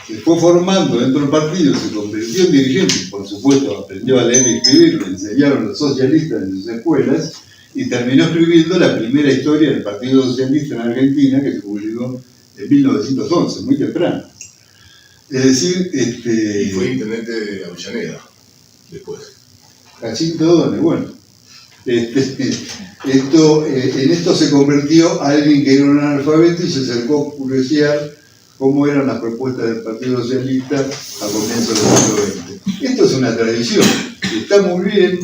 Se fue formando dentro del partido, se convirtió en dirigente, por supuesto aprendió a leer y escribir, le enseñaron los socialistas en sus escuelas, y terminó escribiendo la primera historia del Partido Socialista en Argentina, que se publicó en 1911, muy temprano. Es decir, Y fue intendente de Avellaneda, después. Jacinto Done, bueno. En esto se convirtió a alguien que era un analfabeto y se acercó a curiosear cómo eran las propuestas del Partido Socialista a comienzos del siglo XX. Esto es una tradición, y está muy bien,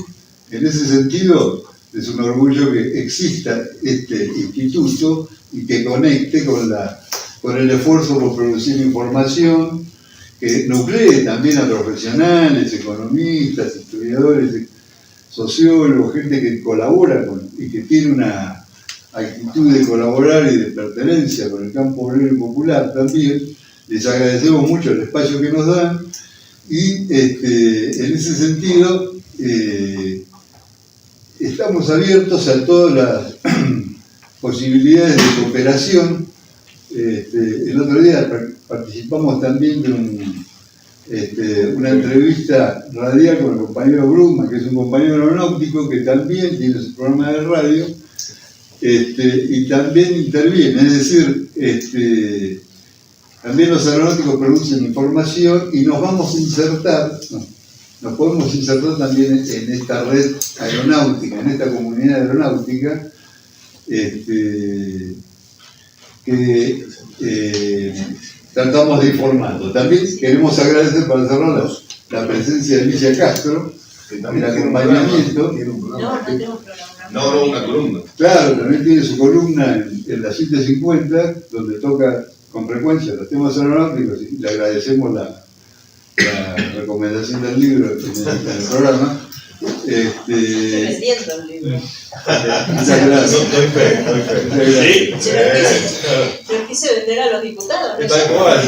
en ese sentido es un orgullo que exista este instituto y que conecte con el esfuerzo por producir información, que nuclee también a profesionales, economistas, historiadores, sociólogos, gente que colabora y que tiene una actitud de colaborar y de pertenencia con el campo obrero y popular también. Les agradecemos mucho el espacio que nos dan y en ese sentido estamos abiertos a todas las posibilidades de cooperación. El otro día participamos también de una entrevista radial con el compañero Brugman, que es un compañero aeronáutico que también tiene su programa de radio, y también interviene, es decir, también los aeronáuticos producen información y nos vamos a insertar, nos podemos insertar también en esta red aeronáutica, en esta comunidad aeronáutica, que tratamos de informarlo. También queremos agradecer para cerrar la presencia de Alicia Castro, el acompañamiento. No tengo programa. No, una columna. Claro, también tiene su columna en la 750, donde toca con frecuencia los temas aeronáuticos, y le agradecemos la recomendación del libro en el programa. Estoy vendiendo el libro. Muchas gracias. Doy fe. Se los quise vender a los diputados. ¿No? Tal cual.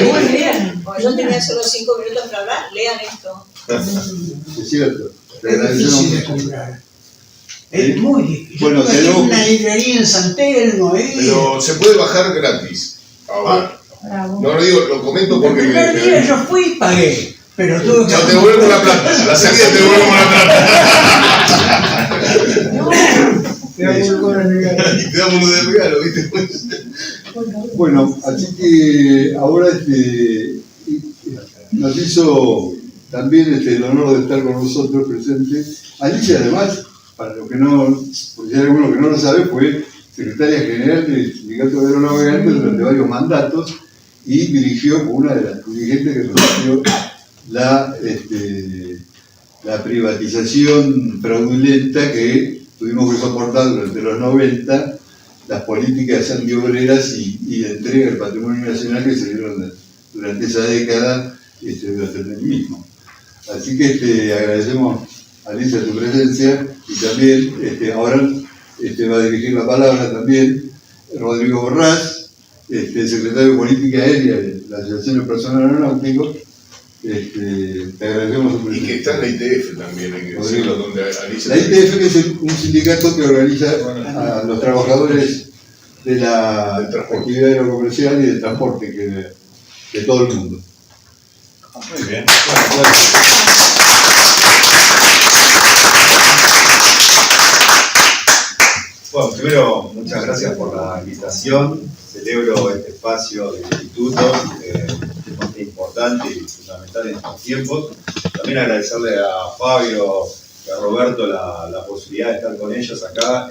Muy bien. Como yo tenía solo 5 minutos para hablar, lean esto. Es cierto. Le Es difícil agradecemos de mucho. comprar. Es muy difícil. Bueno, Yo tuve tenemos- una librería en San Telmo, Pero se puede bajar gratis. Ahora. Bravo. No lo digo, lo comento El porque. primer día yo fui y pagué, pero tuve que... Ya te devuelvo la plata. A la salida te devuelvo la plata. Y te damos uno de regalo, ¿viste? Bueno, así que ahora nos hizo también el honor de estar con nosotros presentes. Alicia, además, para los que no, porque hay alguno que no lo sabe, fue secretaria general del Sindicato de Aeronavegantes durante varios mandatos y dirigió, fue una de las dirigentes que resistió la privatización fraudulenta que tuvimos que soportar durante los 90, las políticas antiobreras y de entrega del patrimonio nacional que se dieron durante esa década durante el mismo. Así que agradecemos a Alicia tu presencia y también ahora va a dirigir la palabra también Rodrigo Borrás, secretario de Política Aérea de la Asociación de Personal Aeronáutico. Te agradecemos su Y presencia. que está en la ITF también, hay que decirlo, donde Alicia. La ITF, que es un sindicato que organiza a los trabajadores de la actividad aerocomercial y del transporte de todo el mundo. Muy bien. Bueno, primero, muchas gracias por la invitación. Celebro este espacio del instituto, bastante importante y fundamental en estos tiempos. También agradecerle a Fabio y a Roberto la posibilidad de estar con ellos acá,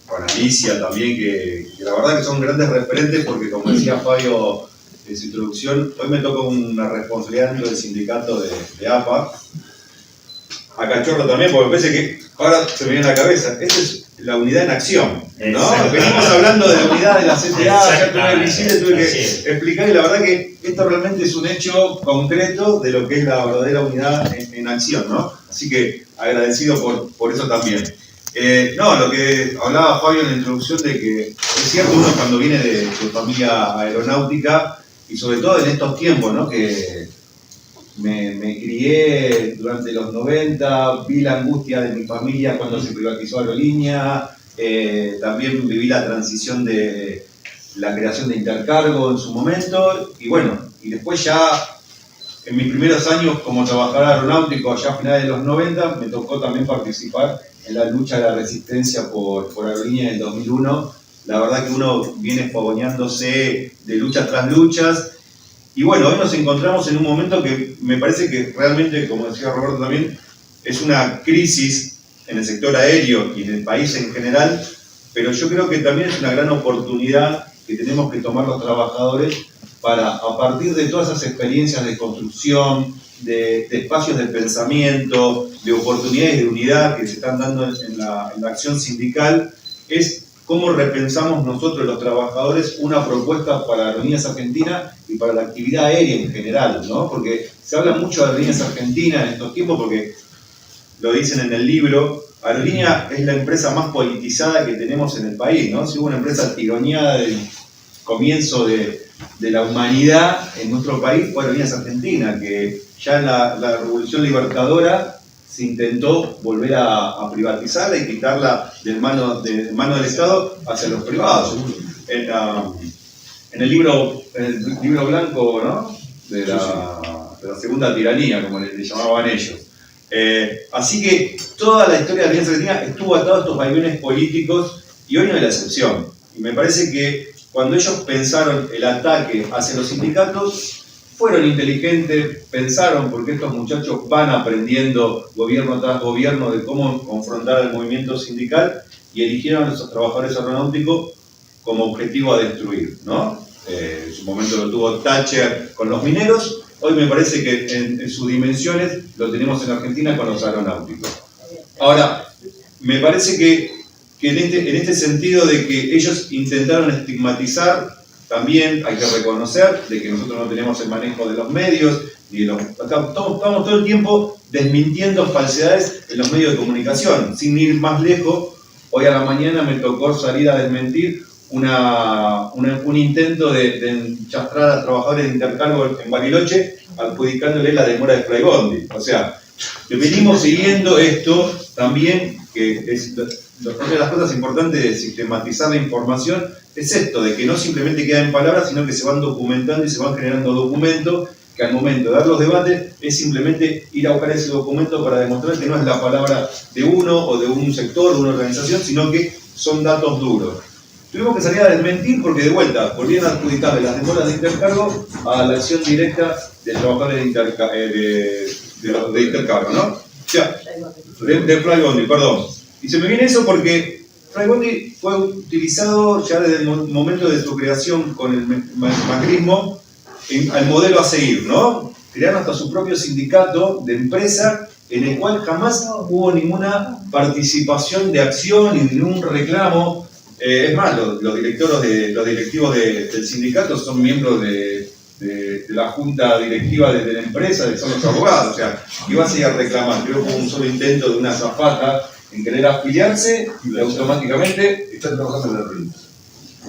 con Alicia también, que la verdad que son grandes referentes porque, como decía Fabio en su introducción, hoy me toca una responsabilidad dentro del sindicato de APA. A Cachorro también, porque me parece que ahora se me viene a la cabeza, esta es la unidad en acción, ¿no? Venimos hablando de la unidad de la CTA, ya tuve el visite, tuve que explicar, y la verdad que esto realmente es un hecho concreto de lo que es la verdadera unidad en acción, ¿no? Así que agradecido por eso también. Lo que hablaba Fabio en la introducción de que es cierto, uno cuando viene de familia aeronáutica, y sobre todo en estos tiempos, ¿no? Que me crié durante los 90, vi la angustia de mi familia cuando se privatizó Aerolínea, también viví la transición de la creación de Intercargo en su momento, y bueno, y después ya en mis primeros años como trabajador aeronáutico, allá a finales de los 90, me tocó también participar en la lucha de la resistencia por Aerolínea en el 2001. La verdad que uno viene fogoneándose de luchas tras luchas. Y bueno, hoy nos encontramos en un momento que me parece que realmente, como decía Roberto también, es una crisis en el sector aéreo y en el país en general, pero yo creo que también es una gran oportunidad que tenemos que tomar los trabajadores para, a partir de todas esas experiencias de construcción, de espacios de pensamiento, de oportunidades de unidad que se están dando en la acción sindical, es cómo repensamos nosotros los trabajadores una propuesta para Aerolíneas Argentinas y para la actividad aérea en general, ¿no? Porque se habla mucho de Aerolíneas Argentinas en estos tiempos porque lo dicen en el libro, Aerolínea es la empresa más politizada que tenemos en el país, ¿no? Si hubo una empresa tironeada del comienzo de la humanidad en nuestro país, fue Aerolíneas Argentinas, que ya en la Revolución Libertadora se intentó volver a privatizarla y quitarla de mano del Estado hacia los privados. En el libro blanco, ¿no? de la segunda tiranía, como le llamaban ellos. Así que toda la historia de la Alianza Argentina estuvo atada a estos vaivenes políticos y hoy no es la excepción. Y me parece que cuando ellos pensaron el ataque hacia los sindicatos, fueron inteligentes, pensaron, porque estos muchachos van aprendiendo gobierno tras gobierno de cómo confrontar al movimiento sindical y eligieron a los trabajadores aeronáuticos como objetivo a destruir, ¿no? En su momento lo tuvo Thatcher con los mineros, hoy me parece que en sus dimensiones lo tenemos en Argentina con los aeronáuticos. Ahora, me parece que en este sentido de que ellos intentaron estigmatizar, también hay que reconocer de que nosotros no tenemos el manejo de los medios, ni de los, estamos todo el tiempo desmintiendo falsedades en los medios de comunicación. Sin ir más lejos, hoy a la mañana me tocó salir a desmentir un intento de enchastrar a trabajadores de Intercargo en Bariloche, adjudicándole la demora de Flybondi. O sea, venimos siguiendo esto también, que es una de las cosas importantes de sistematizar la información, es esto, de que no simplemente queda en palabras, sino que se van documentando y se van generando documentos, que al momento de dar los debates es simplemente ir a buscar ese documento para demostrar que no es la palabra de uno o de un sector, de una organización, sino que son datos duros. Tuvimos que salir a desmentir porque de vuelta volvieron a adjudicarle las demoras de Intercargo a la acción directa de trabajadores de Intercargo, ¿no? O sea, de Flybondi, perdón. Y se me viene eso porque Flybondi fue utilizado ya desde el momento de su creación con el macrismo al modelo a seguir, ¿no? Crearon hasta su propio sindicato de empresa en el cual jamás hubo ninguna participación de acción ni ningún reclamo. Es más, los directivos del sindicato son miembros de la junta directiva de la empresa, son los abogados, o sea, iba a seguir a reclamar. Creo que hubo un solo intento de una azafata en querer afiliarse y automáticamente Está trabajando en la ruina.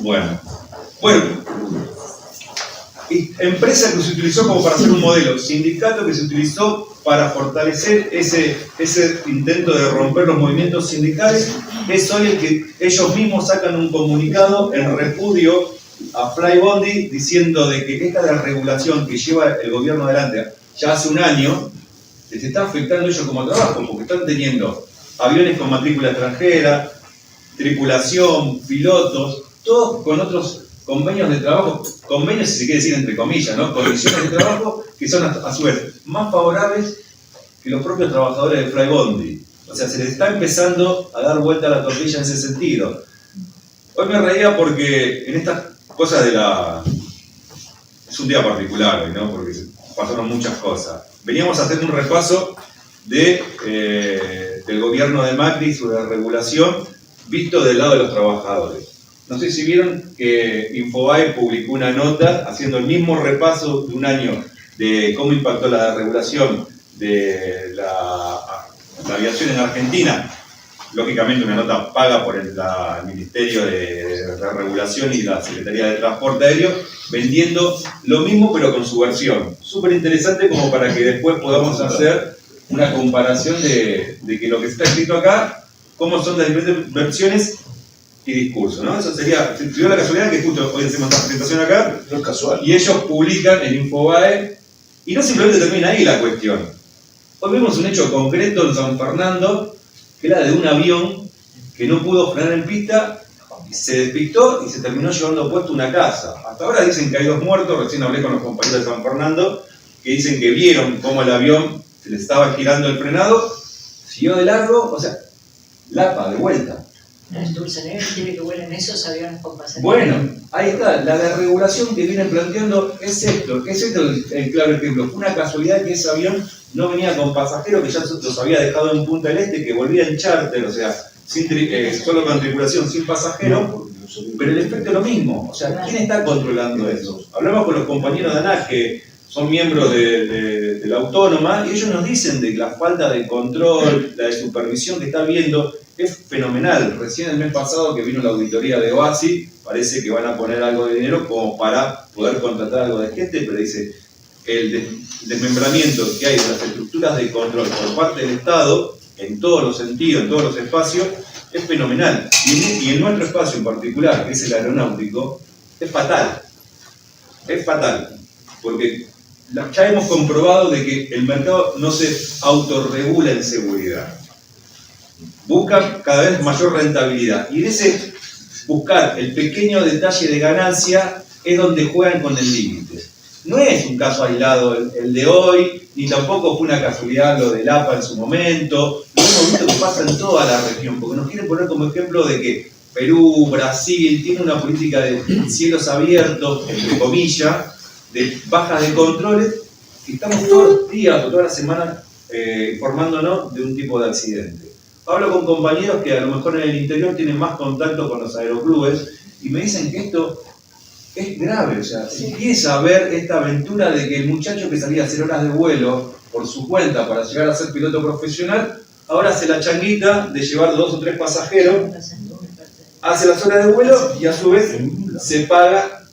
Bueno, y empresa que se utilizó como para hacer un modelo, sindicato que se utilizó para fortalecer ese intento de romper los movimientos sindicales, es hoy el que ellos mismos sacan un comunicado en repudio a Flybondi diciendo de que esta desregulación que lleva el gobierno adelante ya hace un año les está afectando a ellos como trabajo, porque están teniendo aviones con matrícula extranjera, tripulación, pilotos, todos con otros convenios de trabajo, convenios si se quiere decir entre comillas, ¿no? Condiciones de trabajo que son a su vez más favorables que los propios trabajadores de Flybondi. O sea, se les está empezando a dar vuelta a la tortilla en ese sentido. Hoy me reía porque en estas cosas es un día particular hoy, ¿no? Porque pasaron muchas cosas. Veníamos a hacer un repaso del gobierno de Macri sobre la regulación visto del lado de los trabajadores. No sé si vieron que Infobae publicó una nota haciendo el mismo repaso de un año de cómo impactó la regulación de la aviación en Argentina. Lógicamente una nota paga por el Ministerio de Regulación y la Secretaría de Transporte Aéreo, vendiendo lo mismo pero con su versión. Súper interesante como para que después podamos hacer una comparación de que lo que está escrito acá, cómo son las diferentes versiones y discursos, ¿no? Eso sería, si dio la casualidad que justo hoy hacemos esta presentación acá, No es casual. y ellos publican en Infobae, y no simplemente termina ahí la cuestión. Hoy vemos un hecho concreto en San Fernando, que era de un avión que no pudo frenar en pista, se despistó y se terminó llevando puesto una casa. Hasta ahora dicen que hay 2 muertos, recién hablé con los compañeros de San Fernando, que dicen que vieron cómo el avión se le estaba girando el frenado, siguió de largo, o sea, lapa, de vuelta. No es dulce negro, quiere que vuelen esos aviones con pasajeros. Bueno, ahí está, la desregulación que vienen planteando es esto el claro ejemplo. Fue una casualidad que ese avión no venía con pasajeros, que ya los había dejado en Punta del Este, que volvía en charter, o sea, solo con tripulación, sin pasajeros, pero el efecto es lo mismo. O sea, ¿quién está controlando eso? Hablamos con los compañeros de ANAC, que son miembros de la Autónoma, y ellos nos dicen de la falta de control, la de supervisión que está habiendo, es fenomenal. Recién el mes pasado que vino la auditoría de OASI, parece que van a poner algo de dinero como para poder contratar algo de gente, pero dice que el desmembramiento que hay de las estructuras de control por parte del Estado, en todos los sentidos, en todos los espacios, es fenomenal. Y en nuestro espacio en particular, que es el aeronáutico, es fatal. Es fatal. Porque ya hemos comprobado de que el mercado no se autorregula en seguridad. Buscan cada vez mayor rentabilidad. Y en ese buscar el pequeño detalle de ganancia es donde juegan con el límite. no es un caso aislado el de hoy, ni tampoco fue una casualidad lo del APA en su momento. Lo hemos visto que pasa en toda la región, porque nos quieren poner como ejemplo de que Perú, Brasil, tiene una política de cielos abiertos, entre comillas, de bajas de controles, y estamos todos los días o todas las semanas informándonos de un tipo de accidente. Hablo con compañeros que a lo mejor en el interior tienen más contacto con los aeroclubes y me dicen que esto es grave, o sea, se empieza a ver esta aventura de que el muchacho que salía a hacer horas de vuelo por su cuenta para llegar a ser piloto profesional, ahora hace la changuita de llevar 2 o 3 pasajeros, hace las horas de vuelo y a su vez se paga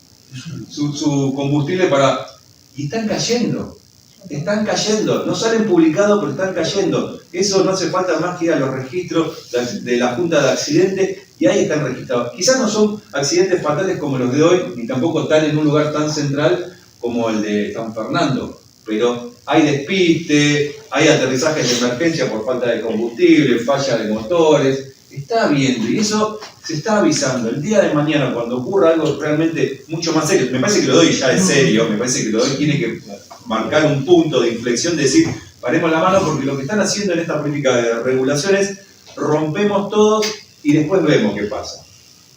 su combustible para... Y están cayendo, no salen publicados, pero están cayendo. Eso no hace falta más que ir a los registros de la Junta de Accidentes y ahí están registrados. Quizás no son accidentes fatales como los de hoy, ni tampoco están en un lugar tan central como el de San Fernando, pero hay despiste, hay aterrizajes de emergencia por falta de combustible, falla de motores, está habiendo, y eso se está avisando. El día de mañana, cuando ocurra algo realmente mucho más serio, me parece que lo doy ya es serio, me parece que lo doy tiene que marcar un punto de inflexión, de decir, paremos la mano, porque lo que están haciendo en esta política de regulaciones, rompemos todos y después vemos qué pasa.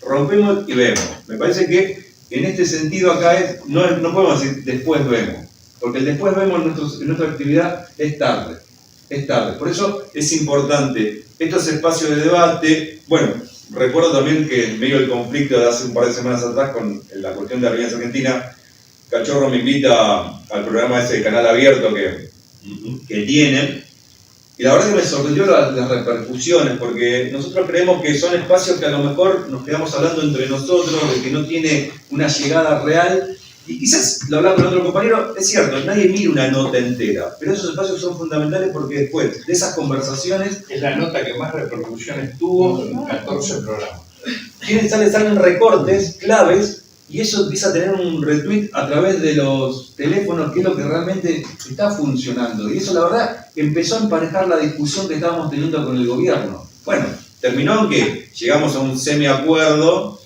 Rompemos y vemos. Me parece que en este sentido acá no podemos decir después vemos, porque el después vemos en nuestra actividad es tarde. Por eso es importante estos espacios de debate. Bueno, recuerdo también que en medio del conflicto de hace un par de semanas atrás con la cuestión de Aerolíneas Argentinas, Cachorro me invita al programa ese de Canal Abierto que tienen, y la verdad que me sorprendió las repercusiones, porque nosotros creemos que son espacios que a lo mejor nos quedamos hablando entre nosotros, de que no tiene una llegada real, y quizás lo hablaba con otro compañero, es cierto, nadie mira una nota entera, pero esos espacios son fundamentales porque después de esas conversaciones... Es la nota que más repercusiones tuvo en 14 programas. Salen recortes, claves, y eso empieza a tener un retweet a través de los teléfonos, que es lo que realmente está funcionando. Y eso, la verdad, empezó a emparejar la discusión que estábamos teniendo con el gobierno. Bueno, terminó en que llegamos a un semiacuerdo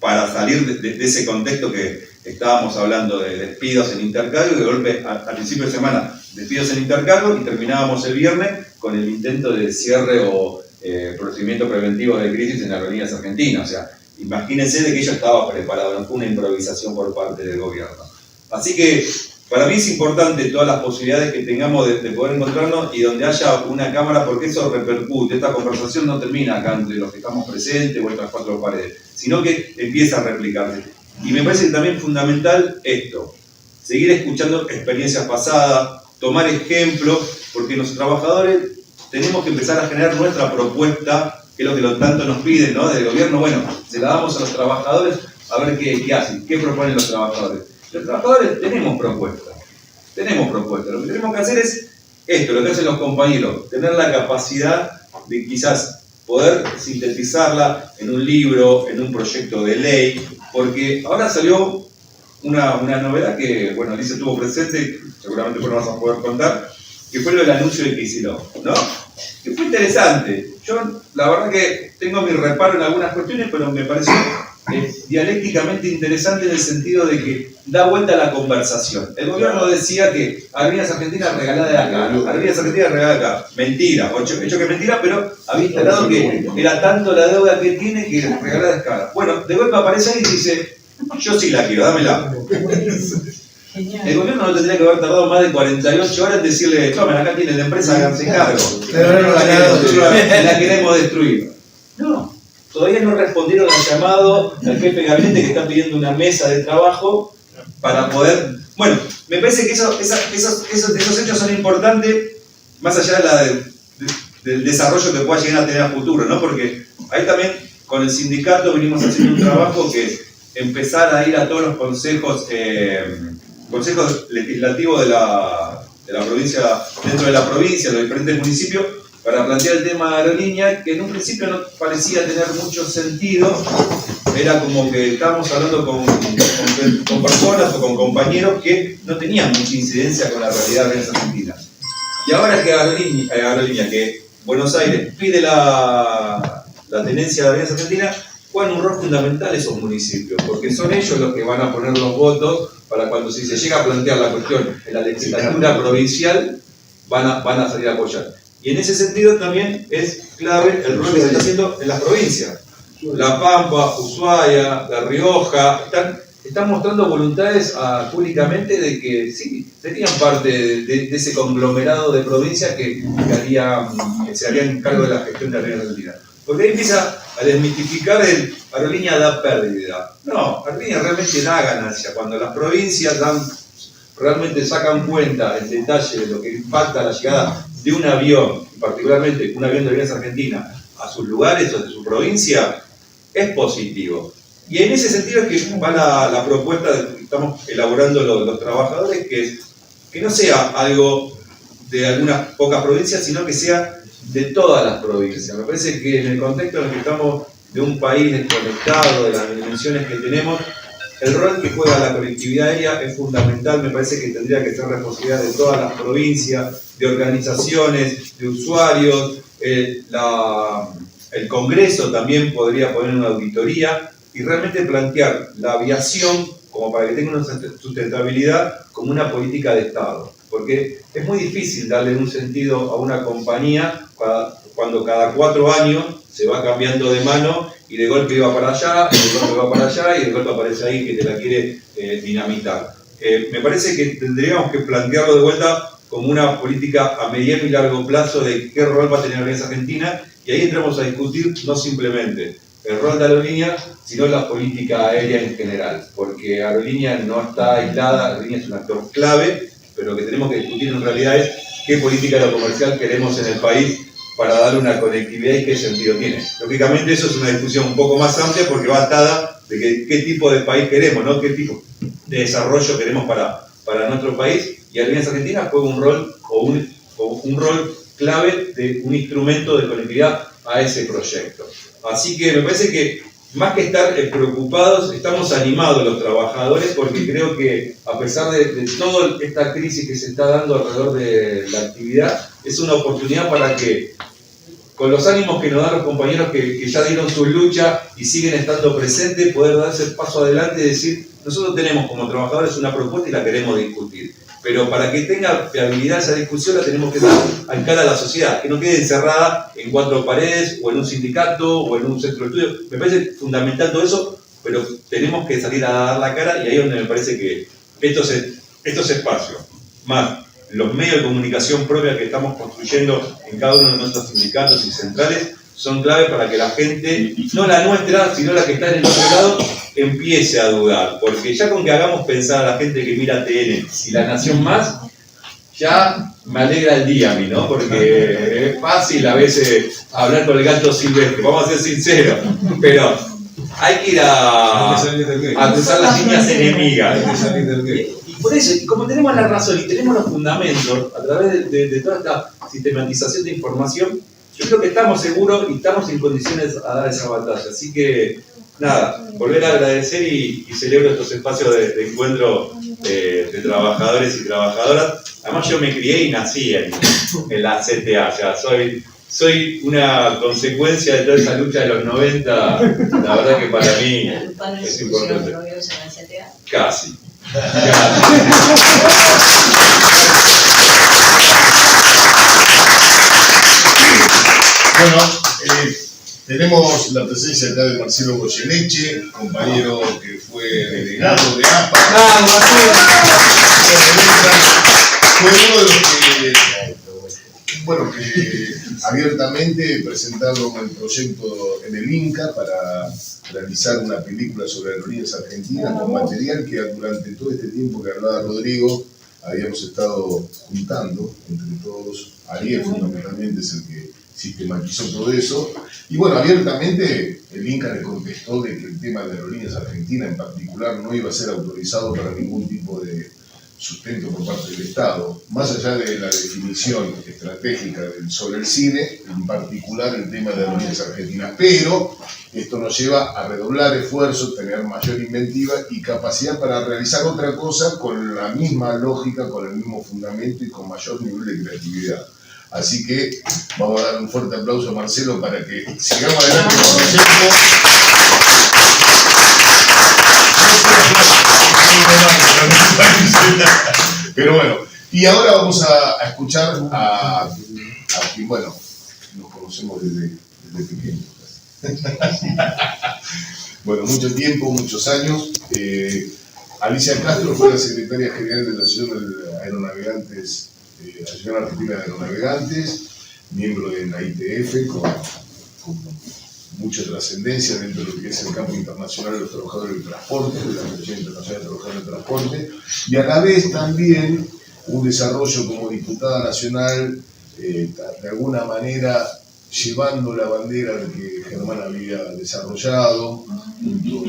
para salir de ese contexto que estábamos hablando de despidos en intercargo, y de golpe, al principio de semana, despidos en intercargo, y terminábamos el viernes con el intento de cierre o procedimiento preventivo de crisis en Aerolíneas Argentinas. O sea, imagínense de que ello estaba preparado, no fue una improvisación por parte del gobierno. Así que para mí es importante todas las posibilidades que tengamos de poder encontrarnos y donde haya una cámara, porque eso repercute. Esta conversación no termina acá entre los que estamos presentes o estas 4 paredes, sino que empieza a replicarse. Y me parece que también es fundamental esto, seguir escuchando experiencias pasadas, tomar ejemplos, porque los trabajadores tenemos que empezar a generar nuestra propuesta, que es lo que tanto nos piden, ¿no? Del gobierno. Bueno, se la damos a los trabajadores a ver qué hacen, qué proponen los trabajadores. Los trabajadores tenemos propuestas. Lo que tenemos que hacer es esto, lo que hacen los compañeros, tener la capacidad de quizás poder sintetizarla en un libro, en un proyecto de ley, porque ahora salió una novedad que, bueno, Alicia estuvo presente, seguramente no vas a poder contar, que fue lo del anuncio de Kicillof, ¿no? Que fue interesante. Yo, la verdad que tengo mi reparo en algunas cuestiones, pero me pareció dialécticamente interesante en el sentido de que da vuelta a la conversación. El gobierno decía que Aerolíneas Argentinas regalada de acá, Aerolíneas Argentinas regalada de acá. Mentira, hecho que es mentira, pero había instalado que era tanto la deuda que tiene que regalada de cara. Bueno, de golpe aparece ahí y dice, yo sí la quiero, dámela. El gobierno no tendría que haber tardado más de 48 horas en decirle, tomen, acá tienen la empresa, háganse cargo. La queremos destruir. No, todavía no respondieron al llamado al jefe de gabinete que está pidiendo una mesa de trabajo para poder... Bueno, me parece que esos hechos son importantes, más allá del desarrollo que pueda llegar a tener a futuro, ¿no? Porque ahí también con el sindicato venimos haciendo un trabajo que empezar a ir a todos los consejos legislativos de la provincia, dentro de la provincia, de los diferentes municipios, para plantear el tema de aerolínea, que en un principio no parecía tener mucho sentido. Era como que estábamos hablando con personas o con compañeros que no tenían mucha incidencia con la realidad de Aerolíneas Argentinas. Y ahora que Aerolínea, que Buenos Aires pide la tenencia de Aerolíneas Argentinas, juegan un rol fundamental esos municipios, porque son ellos los que van a poner los votos para cuando si se llega a plantear la cuestión en la legislatura provincial, van a salir a apoyar. Y en ese sentido también es clave el rol que se está haciendo en las provincias. La Pampa, Ushuaia, La Rioja, están mostrando voluntades públicamente de que sí, serían parte de ese conglomerado de provincias que se harían cargo de la gestión de Aerolíneas Argentinas. Porque ahí empieza a desmitificar el Aerolínea da pérdida. No, Aerolínea realmente da ganancia. Cuando las provincias realmente sacan cuenta en detalle de lo que impacta la llegada de un avión, particularmente un avión de Aerolíneas Argentinas, a sus lugares o de su provincia, es positivo. Y en ese sentido es que va la propuesta que estamos elaborando los trabajadores, que es que no sea algo de algunas pocas provincias, sino que sea de todas las provincias. Me parece que en el contexto en el que estamos, de un país desconectado, de las dimensiones que tenemos, el rol que juega la colectividad aérea es fundamental. Me parece que tendría que ser responsabilidad de todas las provincias, de organizaciones, de usuarios. El Congreso también podría poner una auditoría y realmente plantear la aviación como para que tenga una sustentabilidad como una política de Estado. Porque es muy difícil darle un sentido a una compañía cuando cada 4 años se va cambiando de mano y de golpe va para allá, y de golpe va para allá, y de golpe aparece ahí que te la quiere dinamitar. Me parece que tendríamos que plantearlo de vuelta como una política a mediano y largo plazo de qué rol va a tener Aerolíneas Argentinas, y ahí entramos a discutir no simplemente el rol de Aerolínea, sino la política aérea en general, porque Aerolínea no está aislada, Aerolínea es un actor clave, pero lo que tenemos que discutir en realidad es qué política aerocomercial queremos en el país para darle una conectividad y qué sentido tiene. Lógicamente eso es una discusión un poco más amplia porque va atada de qué tipo de país queremos, ¿no? Qué tipo de desarrollo queremos para nuestro país, y Aerolíneas Argentinas juega un rol un rol clave de un instrumento de conectividad a ese proyecto. Así que me parece que más que estar preocupados, estamos animados los trabajadores, porque creo que a pesar de toda esta crisis que se está dando alrededor de la actividad, es una oportunidad para que, con los ánimos que nos dan los compañeros que ya dieron su lucha y siguen estando presentes, poder darse el paso adelante y decir, nosotros tenemos como trabajadores una propuesta y la queremos discutir. Pero para que tenga fiabilidad esa discusión la tenemos que dar al cara a la sociedad, que no quede encerrada en 4 paredes o en un sindicato o en un centro de estudio. Me parece fundamental todo eso, pero tenemos que salir a dar la cara, y ahí es donde me parece que estos espacios, más los medios de comunicación propia que estamos construyendo en cada uno de nuestros sindicatos y centrales, son clave para que la gente, no la nuestra, sino la que está en el otro lado, empiece a dudar. Porque ya con que hagamos pensar a la gente que mira TN y La Nación Más, ya me alegra el día a mí, ¿no? Porque es fácil a veces hablar con el gato silvestre, vamos a ser sinceros, pero hay que ir a cruzar las líneas enemigas. Y por eso, y como tenemos la razón y tenemos los fundamentos a través de toda esta sistematización de información, yo creo que estamos seguros y estamos en condiciones a dar esa batalla. Así que, nada, volver a agradecer y celebro estos espacios de encuentro de trabajadores y trabajadoras. Además, yo me crié y nací en la CTA, ya soy una consecuencia de toda esa lucha de los 90. La verdad que para mí es importante. Casi. Bueno, tenemos la presencia acá de Marcelo Goyeneche, compañero que fue delegado de APA. Fue uno de los que abiertamente presentaron el proyecto en el INCA para realizar una película sobre Aerolíneas Argentinas, con material que durante todo este tiempo que hablaba Rodrigo habíamos estado juntando entre todos. Ariel fundamentalmente es el que sistematizó todo eso, y bueno, abiertamente el INCA le contestó de que el tema de Aerolíneas Argentinas en particular no iba a ser autorizado para ningún tipo de sustento por parte del Estado, más allá de la definición estratégica sobre el cine, en particular el tema de Aerolíneas Argentinas, pero esto nos lleva a redoblar esfuerzos, tener mayor inventiva y capacidad para realizar otra cosa con la misma lógica, con el mismo fundamento y con mayor nivel de creatividad. Así que vamos a dar un fuerte aplauso a Marcelo para que sigamos adelante con el proyecto. Pero bueno, y ahora vamos a escuchar a quien, bueno, nos conocemos desde pequeños. Bueno, mucho tiempo, muchos años. Alicia Castro fue la secretaria general de la Asociación Aeronavegantes, Asociación Argentina de Aeronavegantes, miembro de la ITF, con mucha trascendencia dentro de lo que es el campo internacional de los trabajadores del transporte, de la Asociación Internacional de Trabajadores del Transporte, y a la vez también un desarrollo como diputada nacional, de alguna manera llevando la bandera de que Germán había desarrollado junto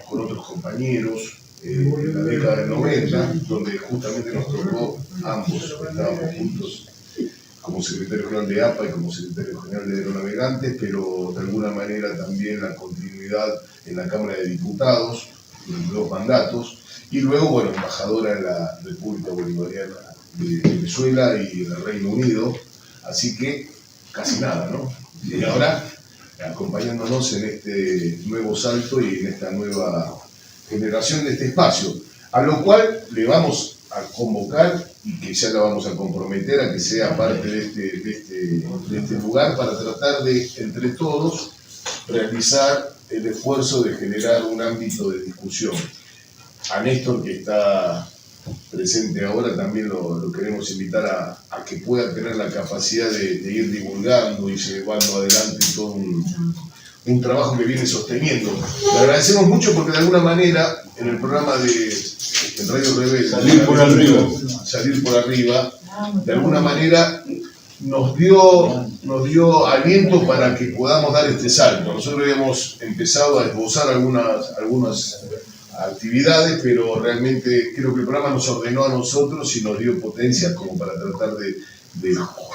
con otros compañeros en la década del 90, donde justamente nos tocó, ambos estábamos juntos como secretario general de APA y como secretario general de Aeronavegantes, pero de alguna manera también la continuidad en la Cámara de Diputados, en 2 mandatos, y luego, bueno, embajadora en la República Bolivariana de Venezuela y en el Reino Unido, así que casi nada, ¿no? Y ahora acompañándonos en este nuevo salto y en esta nueva generación de este espacio, a lo cual le vamos a convocar y que ya la vamos a comprometer a que sea parte de este lugar para tratar de, entre todos, realizar el esfuerzo de generar un ámbito de discusión. A Néstor, que está presente ahora, también lo queremos invitar a que pueda tener la capacidad de ir divulgando y llevando adelante todo un trabajo que viene sosteniendo. Le agradecemos mucho porque de alguna manera en el programa de Radio Rebelde, Salir por Arriba, de alguna manera nos dio aliento para que podamos dar este salto. Nosotros habíamos empezado a esbozar algunas actividades, pero realmente creo que el programa nos ordenó a nosotros y nos dio potencias como para tratar de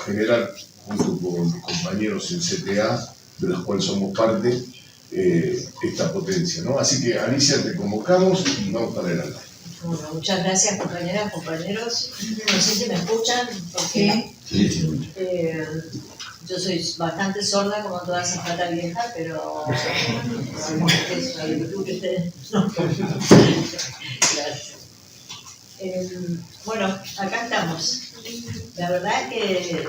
generar, junto con compañeros en CTA, de los cuales somos parte, esta potencia, ¿no? Así que, Alicia, te convocamos y vamos para adelante. Bueno, muchas gracias, compañeras, compañeros. No sé si me escuchan, porque yo soy bastante sorda, como toda esa pata vieja, pero es una virtud que ustedes no. Gracias. Bueno, acá estamos. La verdad que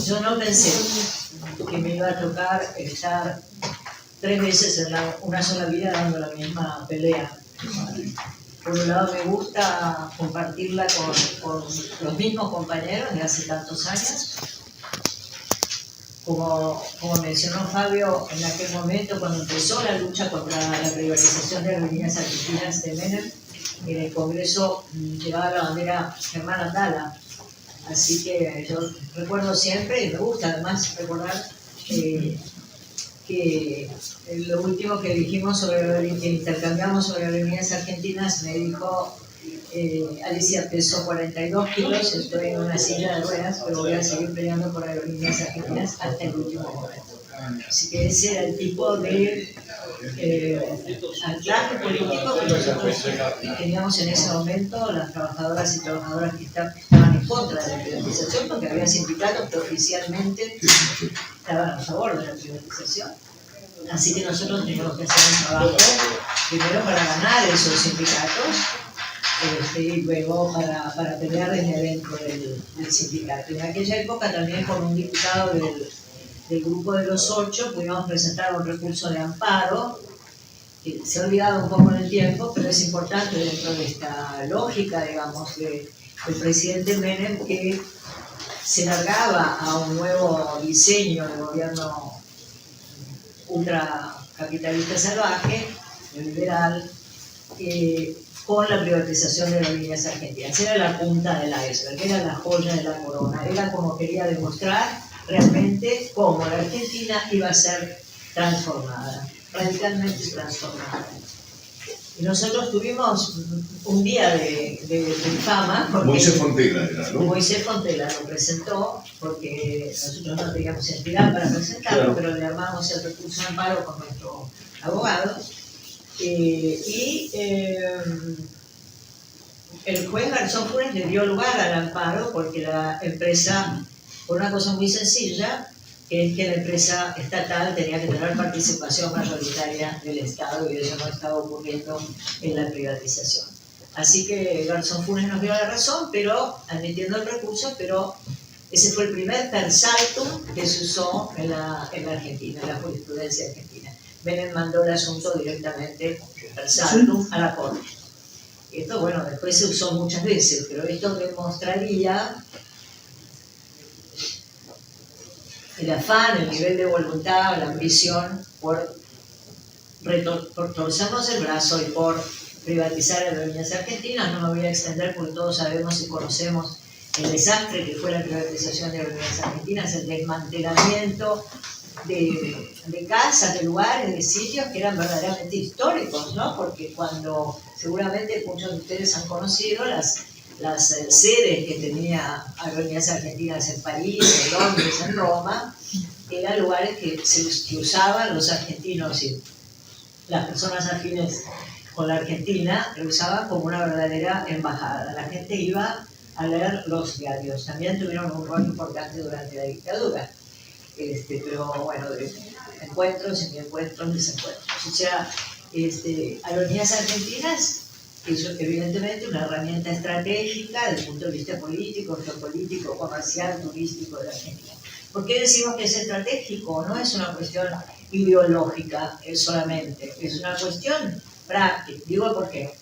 yo no pensé que me iba a tocar estar 3 veces en una sola vida dando la misma pelea. Por un lado me gusta compartirla con los mismos compañeros de hace tantos años. Como mencionó Fabio, en aquel momento cuando empezó la lucha contra la privatización de Aerolíneas Argentinas de Menem, en el Congreso llevaba la bandera Germán Atala. Así que yo recuerdo siempre, y me gusta además recordar que lo último que dijimos que intercambiamos sobre Aerolíneas Argentinas, me dijo: Alicia, peso 42 kilos, estoy en una silla de ruedas, pero voy a seguir peleando por Aerolíneas Argentinas hasta el último momento. Así que ese era el tipo de anclaje político que nosotros teníamos en ese momento, las trabajadoras y trabajadoras que estaban en contra de la privatización, porque había sindicatos que oficialmente estaban a favor de la privatización. Así que nosotros teníamos que hacer un trabajo primero para ganar esos sindicatos, y luego para pelear desde adentro del sindicato. En aquella época también, con un diputado del grupo de los 8, pudimos presentar un recurso de amparo, que se ha olvidado un poco en el tiempo, pero es importante dentro de esta lógica, digamos, del presidente Menem, que se largaba a un nuevo diseño de gobierno ultracapitalista salvaje, liberal, con la privatización de Aerolíneas Argentinas. Era la punta del iceberg, era la joya de la corona, era como quería demostrar realmente cómo la Argentina iba a ser transformada, radicalmente transformada. Y nosotros tuvimos un día de fama. Moisés Fontela era, ¿no? Moisés Fontela lo presentó, porque nosotros no teníamos entidad para presentarlo, pero le armamos el recurso de amparo con nuestro abogado. El juez Garzón Funes le dio lugar al amparo porque la empresa, por una cosa muy sencilla, que es que la empresa estatal tenía que tener participación mayoritaria del Estado, y eso no estaba ocurriendo en la privatización. Así que Garzón Funes nos dio la razón, pero admitiendo el recurso, pero ese fue el primer per saltum que se usó en la Argentina, en la jurisprudencia argentina. Menem mandó el asunto directamente per saltum a la Corte. Esto, bueno, después se usó muchas veces, pero esto demostraría el afán, el nivel de voluntad, la ambición por torcernos el brazo y por privatizar aerolíneas argentinas. No me voy a extender porque todos sabemos y conocemos el desastre que fue la privatización de aerolíneas argentinas, el desmantelamiento de casas, de lugares, de sitios que eran verdaderamente históricos, ¿no? Porque cuando seguramente muchos de ustedes han conocido las sedes que tenía Aerolíneas Argentinas en París, en Londres, en Roma, eran lugares que usaban los argentinos y las personas afines con la Argentina, lo usaban como una verdadera embajada. La gente iba a leer los diarios. También tuvieron un rol importante durante la dictadura. Pero bueno, encuentros, semi-encuentros, desencuentros. O sea, Aerolíneas Argentinas es evidentemente una herramienta estratégica desde el punto de vista político, geopolítico, comercial, turístico de la Argentina. ¿Por qué decimos que es estratégico? No es una cuestión ideológica solamente, es una cuestión práctica. Digo porque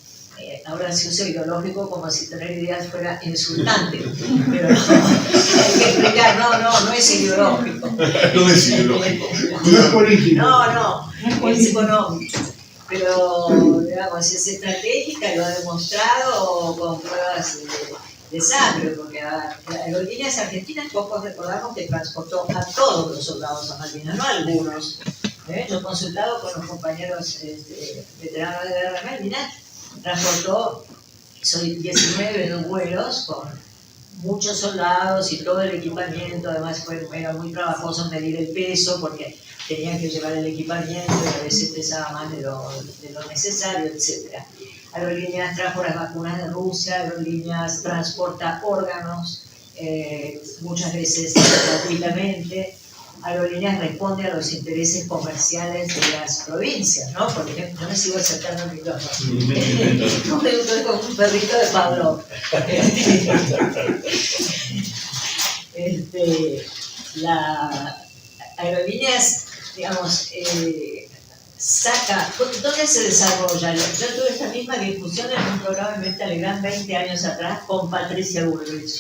ahora se usa ideológico como si tener ideas fuera insultante, pero hay que explicar, no es ideológico. No es ideológico. No es político. No, es económico. Pero, digamos, es estratégica y lo ha demostrado con pruebas de sangre, porque a Aerolíneas Argentinas pocos recordamos que transportó a todos los soldados a Malvinas, no a algunos. Yo he consultado con los compañeros veteranos de guerra de Malvinas, transportó 19 vuelos con muchos soldados y todo el equipamiento. Además era muy trabajoso medir el peso porque tenían que llevar el equipamiento y a veces pesaba más de lo necesario, etc. Aerolíneas trajo las vacunas de Rusia, Aerolíneas transporta órganos, muchas veces gratuitamente. Aerolíneas responde a los intereses comerciales de las provincias, ¿no? Por ejemplo, yo me sigo acercando al micrófono. No me estoy con un perrito de Pablo. La Aerolíneas, digamos, saca, ¿dónde se desarrolla? Yo tuve esta misma discusión en un programa en Venta Legrand 20 años atrás con Patricia Bullrich.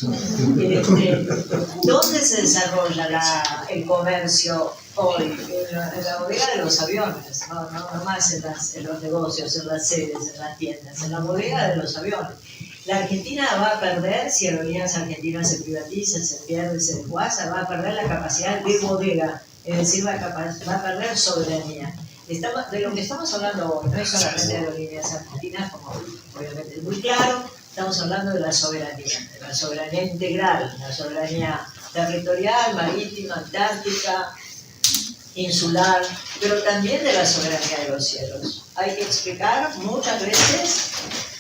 ¿Dónde se desarrolla el comercio hoy? En la bodega de los aviones, no más en los negocios, en las sedes, en las tiendas, en la bodega de los aviones. La Argentina va a perder, si Aerolíneas Argentinas se privatiza, se pierde, se desguaza, va a perder la capacidad de bodega, es decir, va a perder soberanía. De lo que estamos hablando hoy no es solamente de Aerolíneas Argentinas, como obviamente es muy claro, estamos hablando de la soberanía integral, la soberanía territorial, marítima, antártica, insular, pero también de la soberanía de los cielos. Hay que explicar muchas veces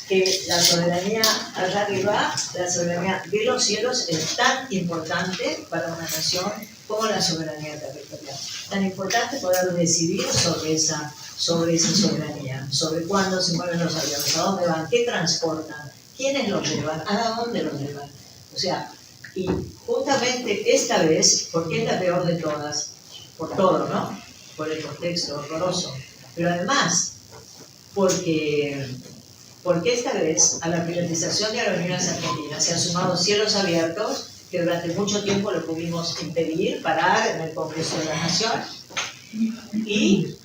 que la soberanía allá arriba, la soberanía de los cielos es tan importante para una nación como la soberanía territorial. Tan importante poder decidir sobre esa soberanía, sobre cuándo se mueven los aviones, a dónde van, qué transportan, quiénes los llevan, a dónde los llevan. O sea, y justamente esta vez, porque es la peor de todas, por todo, ¿no? Por el contexto horroroso, pero además porque esta vez a la privatización de Aerolíneas Argentinas se han sumado Cielos Abiertos, que durante mucho tiempo lo pudimos impedir, parar en el Congreso de la Nación, y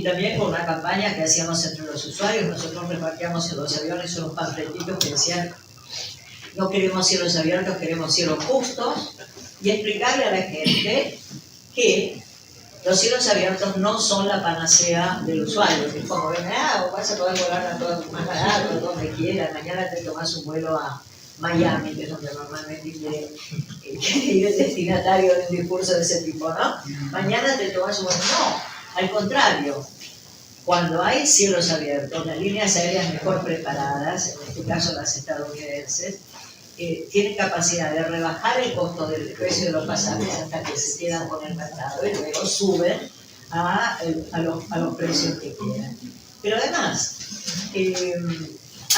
también con una campaña que hacíamos entre los usuarios. Nosotros repartíamos en los aviones unos panfletitos que decían: no queremos cielos abiertos, queremos cielos justos, y explicarle a la gente que los cielos abiertos no son la panacea del usuario, que es como ven, vas a poder volar a todo más barato, donde quieras, mañana te tomas un vuelo a Miami, que es donde normalmente quiere ir el destinatario de un discurso de ese tipo, ¿no? Mañana te tomas un vuelo. No, al contrario, cuando hay cielos abiertos, las líneas aéreas mejor preparadas, en este caso las estadounidenses, tienen capacidad de rebajar el costo del precio de los pasajes hasta que se quedan con el mercado y luego suben a los precios que quieran. Pero además,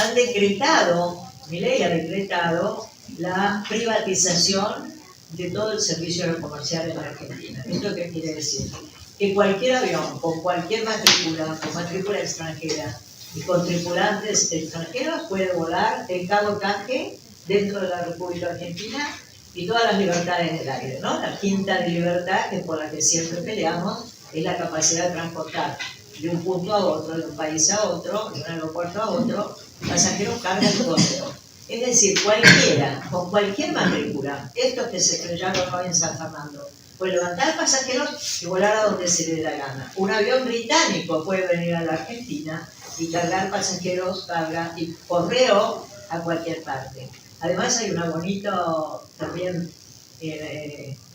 han decretado, Milei ha decretado la privatización de todo el servicio aerocomercial en la Argentina. ¿Esto qué quiere decir? Que cualquier avión con cualquier matrícula, con matrícula extranjera y con tripulantes extranjeros puede volar en cabo canje dentro de la República Argentina y todas las libertades del aire, ¿no? La quinta de libertad, que es por la que siempre peleamos, es la capacidad de transportar de un punto a otro, de un país a otro, de un aeropuerto a otro, pasajeros, carga y correo. Es decir, cualquiera, con cualquier matrícula, estos que se estrellaron hoy en San Fernando, puede levantar pasajeros y volar a donde se le dé la gana. Un avión británico puede venir a la Argentina y cargar pasajeros, carga y correo a cualquier parte. Además hay una bonito también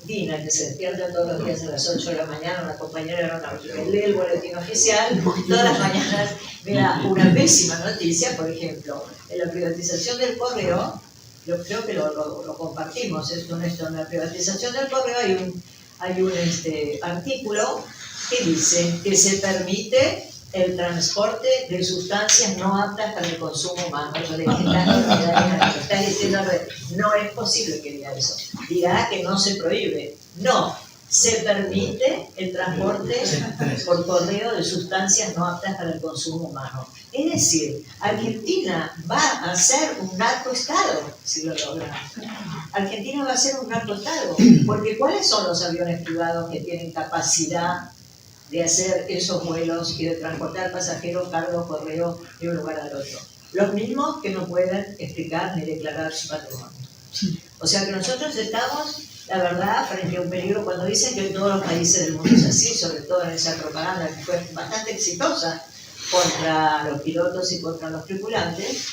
Dina, que se despierta todos los días a las 8 de la mañana, una compañera aeronáutica, lee el boletín oficial, todas las mañanas me da una pésima noticia, por ejemplo, en la privatización del correo, yo creo que lo compartimos, esto, en la privatización del correo hay un artículo que dice que se permite el transporte de sustancias no aptas para el consumo humano. Yo le dije, está diciendo, no es posible que diga eso. Dirá que no se prohíbe. No, se permite el transporte por correo de sustancias no aptas para el consumo humano. Es decir, Argentina va a ser un narcoestado, si lo logra. Argentina va a ser un narcoestado, porque ¿cuáles son los aviones privados que tienen capacidad de hacer esos vuelos y de transportar pasajeros, cargos, correo de un lugar al otro? Los mismos que no pueden explicar ni declarar su patrimonio. O sea que nosotros estamos, la verdad, frente a un peligro. Cuando dicen que en todos los países del mundo es así, sobre todo en esa propaganda que fue bastante exitosa contra los pilotos y contra los tripulantes,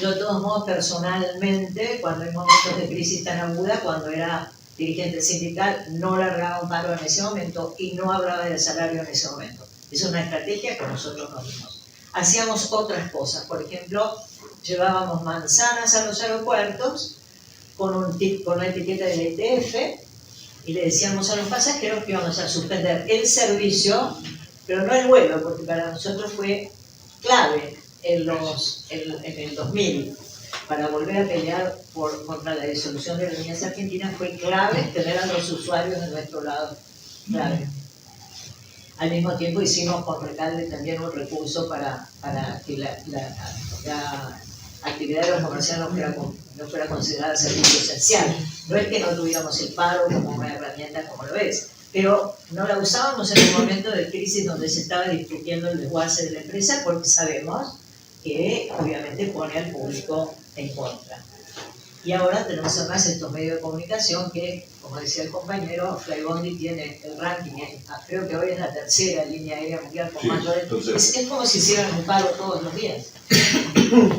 yo de todos modos personalmente, cuando hay momentos de crisis tan aguda, cuando era dirigente sindical, no largaba un paro en ese momento y no hablaba del salario en ese momento. Es una estrategia que nosotros no vimos. Hacíamos otras cosas, por ejemplo, llevábamos manzanas a los aeropuertos con una etiqueta de la ITF y le decíamos a los pasajeros que íbamos a suspender el servicio, pero no el vuelo, porque para nosotros fue clave en el 2000. Para volver a pelear contra la disolución de las líneas argentinas fue clave tener a los usuarios de nuestro lado, clave. Al mismo tiempo hicimos con Recalde también un recurso para que la actividad aerocomercial no fuera considerada servicio esencial. No es que no tuviéramos el paro como una herramienta como lo es, pero no la usábamos en un momento de crisis donde se estaba discutiendo el desguace de la empresa, porque sabemos que obviamente pone al público en contra. Y ahora tenemos además estos medios de comunicación que, como decía el compañero, Flybondi tiene el ranking, creo que hoy es la tercera línea aérea mundial con mayores. Es como si hicieran un paro todos los días,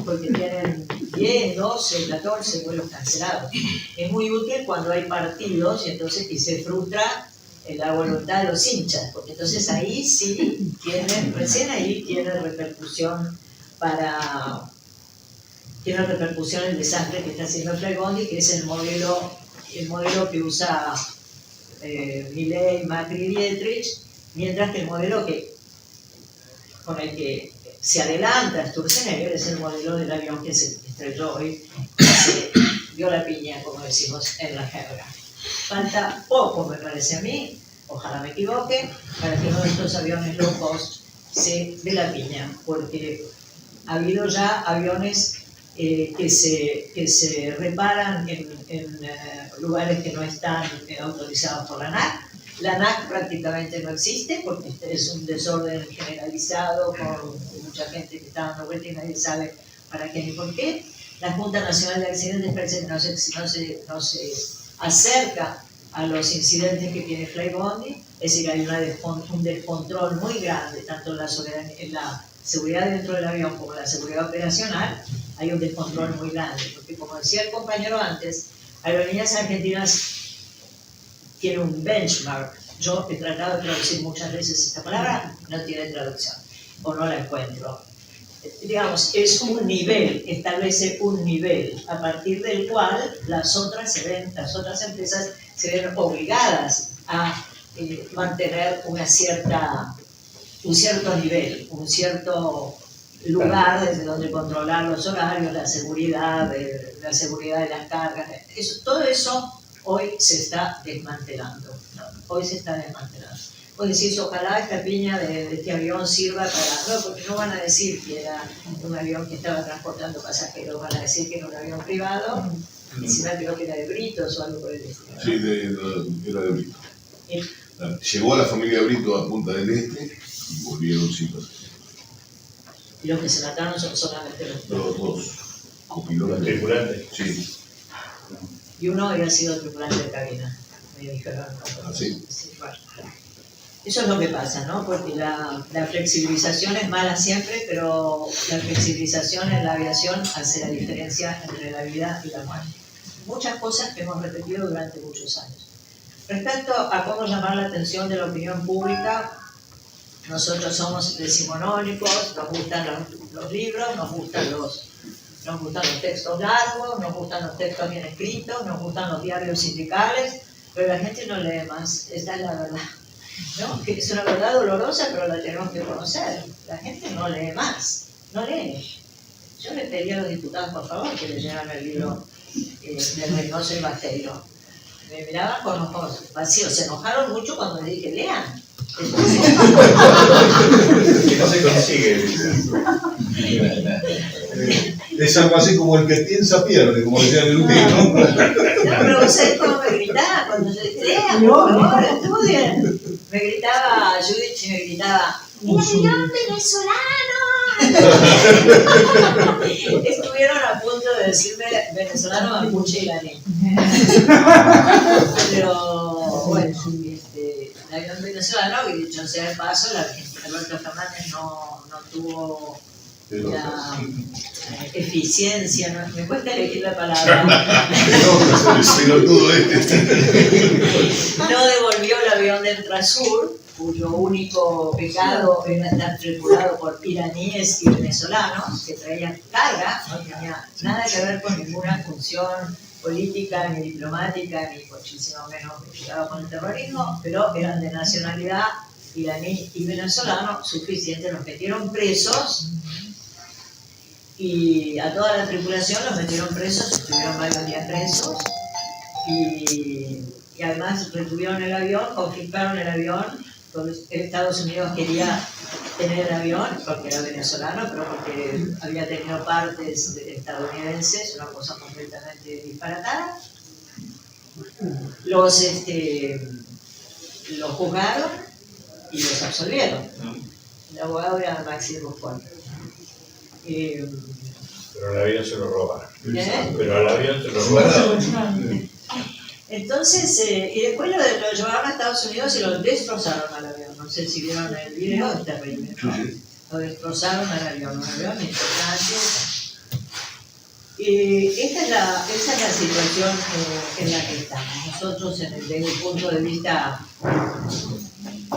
porque tienen 10, 12, 14 vuelos cancelados. Es muy útil cuando hay partidos y entonces que se frustra la voluntad de los hinchas, porque entonces ahí sí recién ahí tiene repercusión el desastre que está haciendo Flybondi, que es el modelo que usa Milei, Macri y Dietrich, mientras que el modelo con el que se adelanta Sturzenegger es el modelo del avión que se estrelló hoy, que se dio la piña, como decimos en la jerga. Falta poco, me parece a mí, ojalá me equivoque, para que uno de estos aviones low cost se dé la piña, porque ha habido ya aviones que se reparan en lugares que no están autorizados por la ANAC. La ANAC prácticamente no existe porque es un desorden generalizado con mucha gente que está dando vuelta y nadie sabe para qué ni por qué. La Junta Nacional de Accidentes parece que no se acerca a los incidentes que tiene Flybondi, es decir, hay un descontrol muy grande, tanto en la seguridad dentro del avión como en la seguridad operacional. Hay un descontrol muy grande, porque como decía el compañero antes, Aerolíneas Argentinas tiene un benchmark. Yo he tratado de traducir muchas veces esta palabra, no tiene traducción, o no la encuentro. Digamos, es un nivel, establece un nivel, a partir del cual las otras empresas se ven obligadas a mantener un cierto nivel, un cierto lugar desde donde controlar los horarios, la seguridad de las cargas. Todo eso hoy se está desmantelando. ¿No? Hoy se está desmantelando. Vos decís, ojalá esta piña de este avión sirva para... No, porque no van a decir que era un avión que estaba transportando pasajeros, van a decir que era un avión privado, encima creo que era de Britos o algo por el estilo. ¿No? Sí, era de Brito. Llegó a la familia Brito a Punta del Este y volvieron sin pasajeros. Y los que se mataron son solamente los Los dos copilotos. Los tripulantes. Sí. Y uno había sido tripulante de cabina, me dijeron. ¿Ah, sí? Sí, bueno. Eso es lo que pasa, ¿no? Porque la flexibilización es mala siempre, pero la flexibilización en la aviación hace la diferencia entre la vida y la muerte. Muchas cosas que hemos repetido durante muchos años. Respecto a cómo llamar la atención de la opinión pública, nosotros somos decimonónicos, nos gustan los libros, nos gustan los textos largos, nos gustan los textos bien escritos, nos gustan los diarios sindicales, pero la gente no lee más, esta es la verdad. ¿No? Que es una verdad dolorosa, pero la tenemos que conocer. La gente no lee más, no lee. Yo le pedí a los diputados, por favor, que leyeran el libro de Reynoso y Basteiro. Me miraban con ojos vacíos, se enojaron mucho cuando les dije, lean. Que no se consigue. Es algo así como el que piensa pierde, como decía el último. No, pero vos sabés cómo me gritaban cuando yo dije, lean, por favor, estudien. Me gritaba Judith y me gritaba, ¡el avión venezolano! Estuvieron a punto de decirme venezolano, mapuche y iraní. Pero bueno, el avión venezolano, que dicho sea de paso, la Argentina, Alberto Fernández no tuvo la eficiencia, ¿no? Me cuesta elegir la palabra. No devolvió el avión de Entrasur, cuyo único pecado era estar tripulado por iraníes y venezolanos que traían carga, no tenía nada que ver con ninguna función política, ni diplomática, ni muchísimo menos vinculado con el terrorismo, pero eran de nacionalidad iraní y venezolano suficiente, los metieron presos. Y a toda la tripulación los metieron presos, estuvieron varios días presos y además retuvieron el avión, confiscaron el avión, porque Estados Unidos quería tener el avión porque era venezolano, pero porque había tenido partes estadounidenses, una cosa completamente disparatada. Los juzgaron y los absolvieron. El abogado era Maxi Buffon. Pero al avión se lo robaron. ¿Eh? Pero al avión se lo robaron. Entonces, y después lo llevaron a Estados Unidos y lo destrozaron al avión. No sé si vieron el video, es terrible. Lo destrozaron al avión, un avión importante. Esa es la situación en la que estamos. Nosotros, desde el punto de vista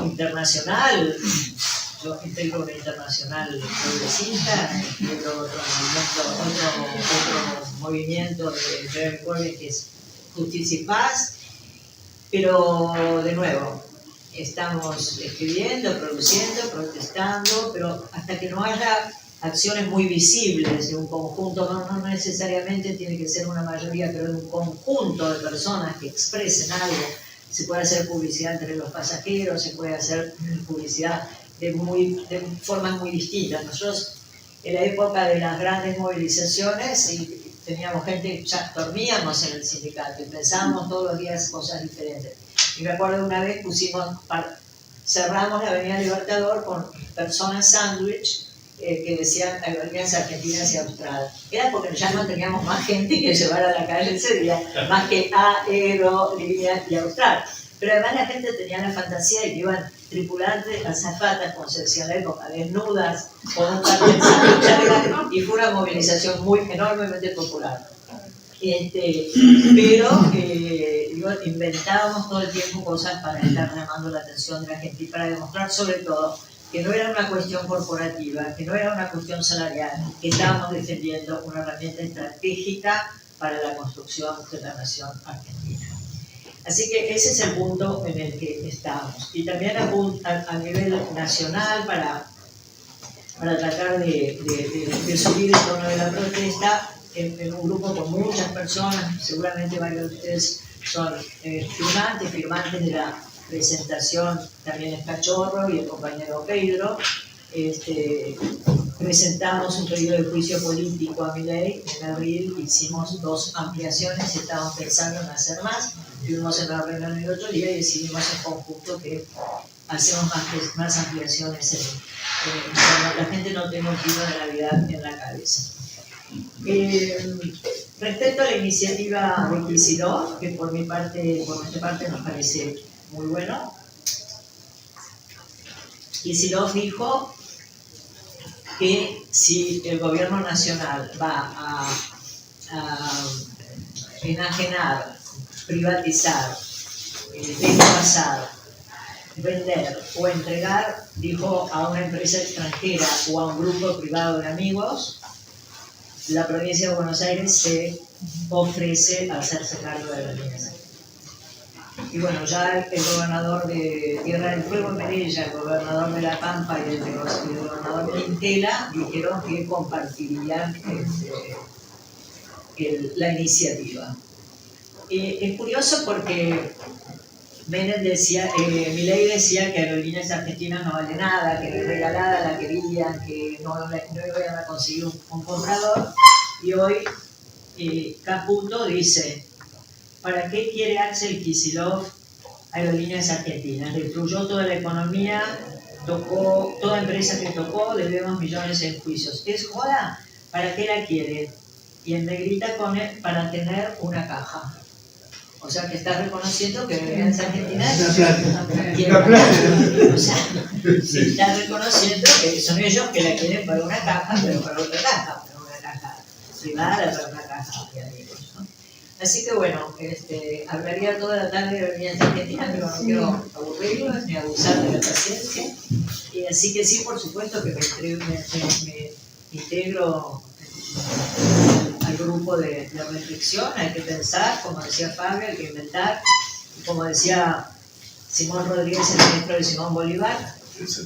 internacional, yo integro una internacional progresista, integro otro movimiento de Jeremy Corbyn que es Justicia y Paz, pero de nuevo, estamos escribiendo, produciendo, protestando, pero hasta que no haya acciones muy visibles de un conjunto, no necesariamente tiene que ser una mayoría, pero de un conjunto de personas que expresen algo. Se puede hacer publicidad entre los pasajeros, se puede hacer publicidad de formas muy distintas. Nosotros, en la época de las grandes movilizaciones, teníamos gente, ya dormíamos en el sindicato y pensábamos todos los días cosas diferentes. Y me acuerdo una vez cerramos la Avenida Libertador con personas sándwich que decían aerolíneas argentinas y australes. Era porque ya no teníamos más gente que llevar a la calle ese día, más que aerolíneas y austral. Pero además la gente tenía la fantasía de que iban tripulantes, azafatas, como se decía en la época, desnudas, con un cartel y fue una movilización enormemente popular. Pero inventábamos todo el tiempo cosas para estar llamando la atención de la gente y para demostrar sobre todo que no era una cuestión corporativa, que no era una cuestión salarial, que estábamos defendiendo una herramienta estratégica para la construcción de la nación argentina. Así que ese es el punto en el que estamos. Y también a nivel nacional, para para tratar de subir el tono de la protesta en un grupo con muchas personas. Seguramente varios de ustedes son firmantes de la presentación. También es Cachorro y el compañero Pedro. Presentamos un pedido de juicio político a Milei en abril, hicimos 2 ampliaciones, estábamos pensando en hacer más, estuvimos en la reunión el otro día y decidimos en conjunto que hacemos más ampliaciones. La gente no tenga un clima de Navidad en la cabeza. Respecto a la iniciativa de Kicillof, que por nuestra parte nos parece muy bueno, Kicillof dijo que si el gobierno nacional va a enajenar, privatizar, desguazar, vender o entregar, dijo, a una empresa extranjera o a un grupo privado de amigos, la provincia de Buenos Aires se ofrece a hacerse cargo de la línea. Y bueno, ya el gobernador de Tierra del Fuego, Merella, el gobernador de La Pampa y el gobernador de Quintela dijeron que compartirían la iniciativa. Es curioso porque Milei decía que Aerolíneas Argentinas no vale nada, que regalada la querían, que no iban a conseguir un comprador, y hoy Caputo dice: ¿para qué quiere Axel Kicillof Aerolíneas Argentinas? Destruyó toda la economía, tocó toda empresa que tocó, le debemos millones en juicios. ¿Es joda? ¿Para qué la quiere? Y en negrita pone: para tener una caja. O sea que está reconociendo que Aerolíneas Argentinas quiere una caja. O sea, está reconociendo que son ellos que la quieren para una caja, pero para otra caja, para una caja privada, para una caja de amigos, ¿no? Así que bueno, hablaría toda la tarde de Aerolíneas Argentinas, pero no quiero aburrirlos ni abusar de la paciencia. Y así que sí, por supuesto que me integro al grupo de reflexión. Hay que pensar, como decía Fabio, hay que inventar. Y como decía Simón Rodríguez, el maestro de Simón Bolívar,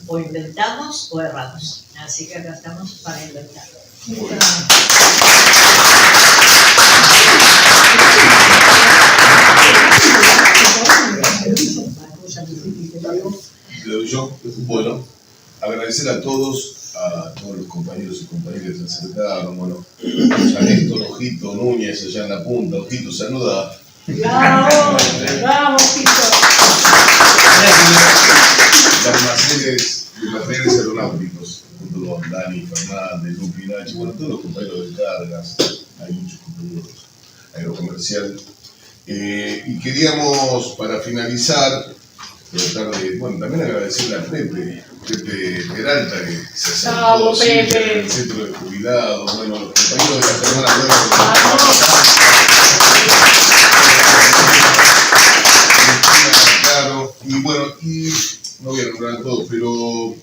o inventamos o erramos. Así que acá estamos para inventar. Bueno, agradecer a todos los compañeros y compañeras que se acercaron. Bueno, a Néstor, Ojito, Núñez, allá en la punta. Ojito, saluda. ¡Bravo! ¡Bravo, Ojito! De materiales aeronáuticos, junto con Dani, Fernández, Lupi, Nachi, bueno, todos los compañeros de cargas, hay muchos compañeros aerocomercial. Y queríamos, para finalizar, tratar de, bueno, también agradecerle a Pepe Peralta, que se acercó siempre al centro de jubilados, bueno, los compañeros de las hermanas claro, y bueno, y no voy a nombrar todo, pero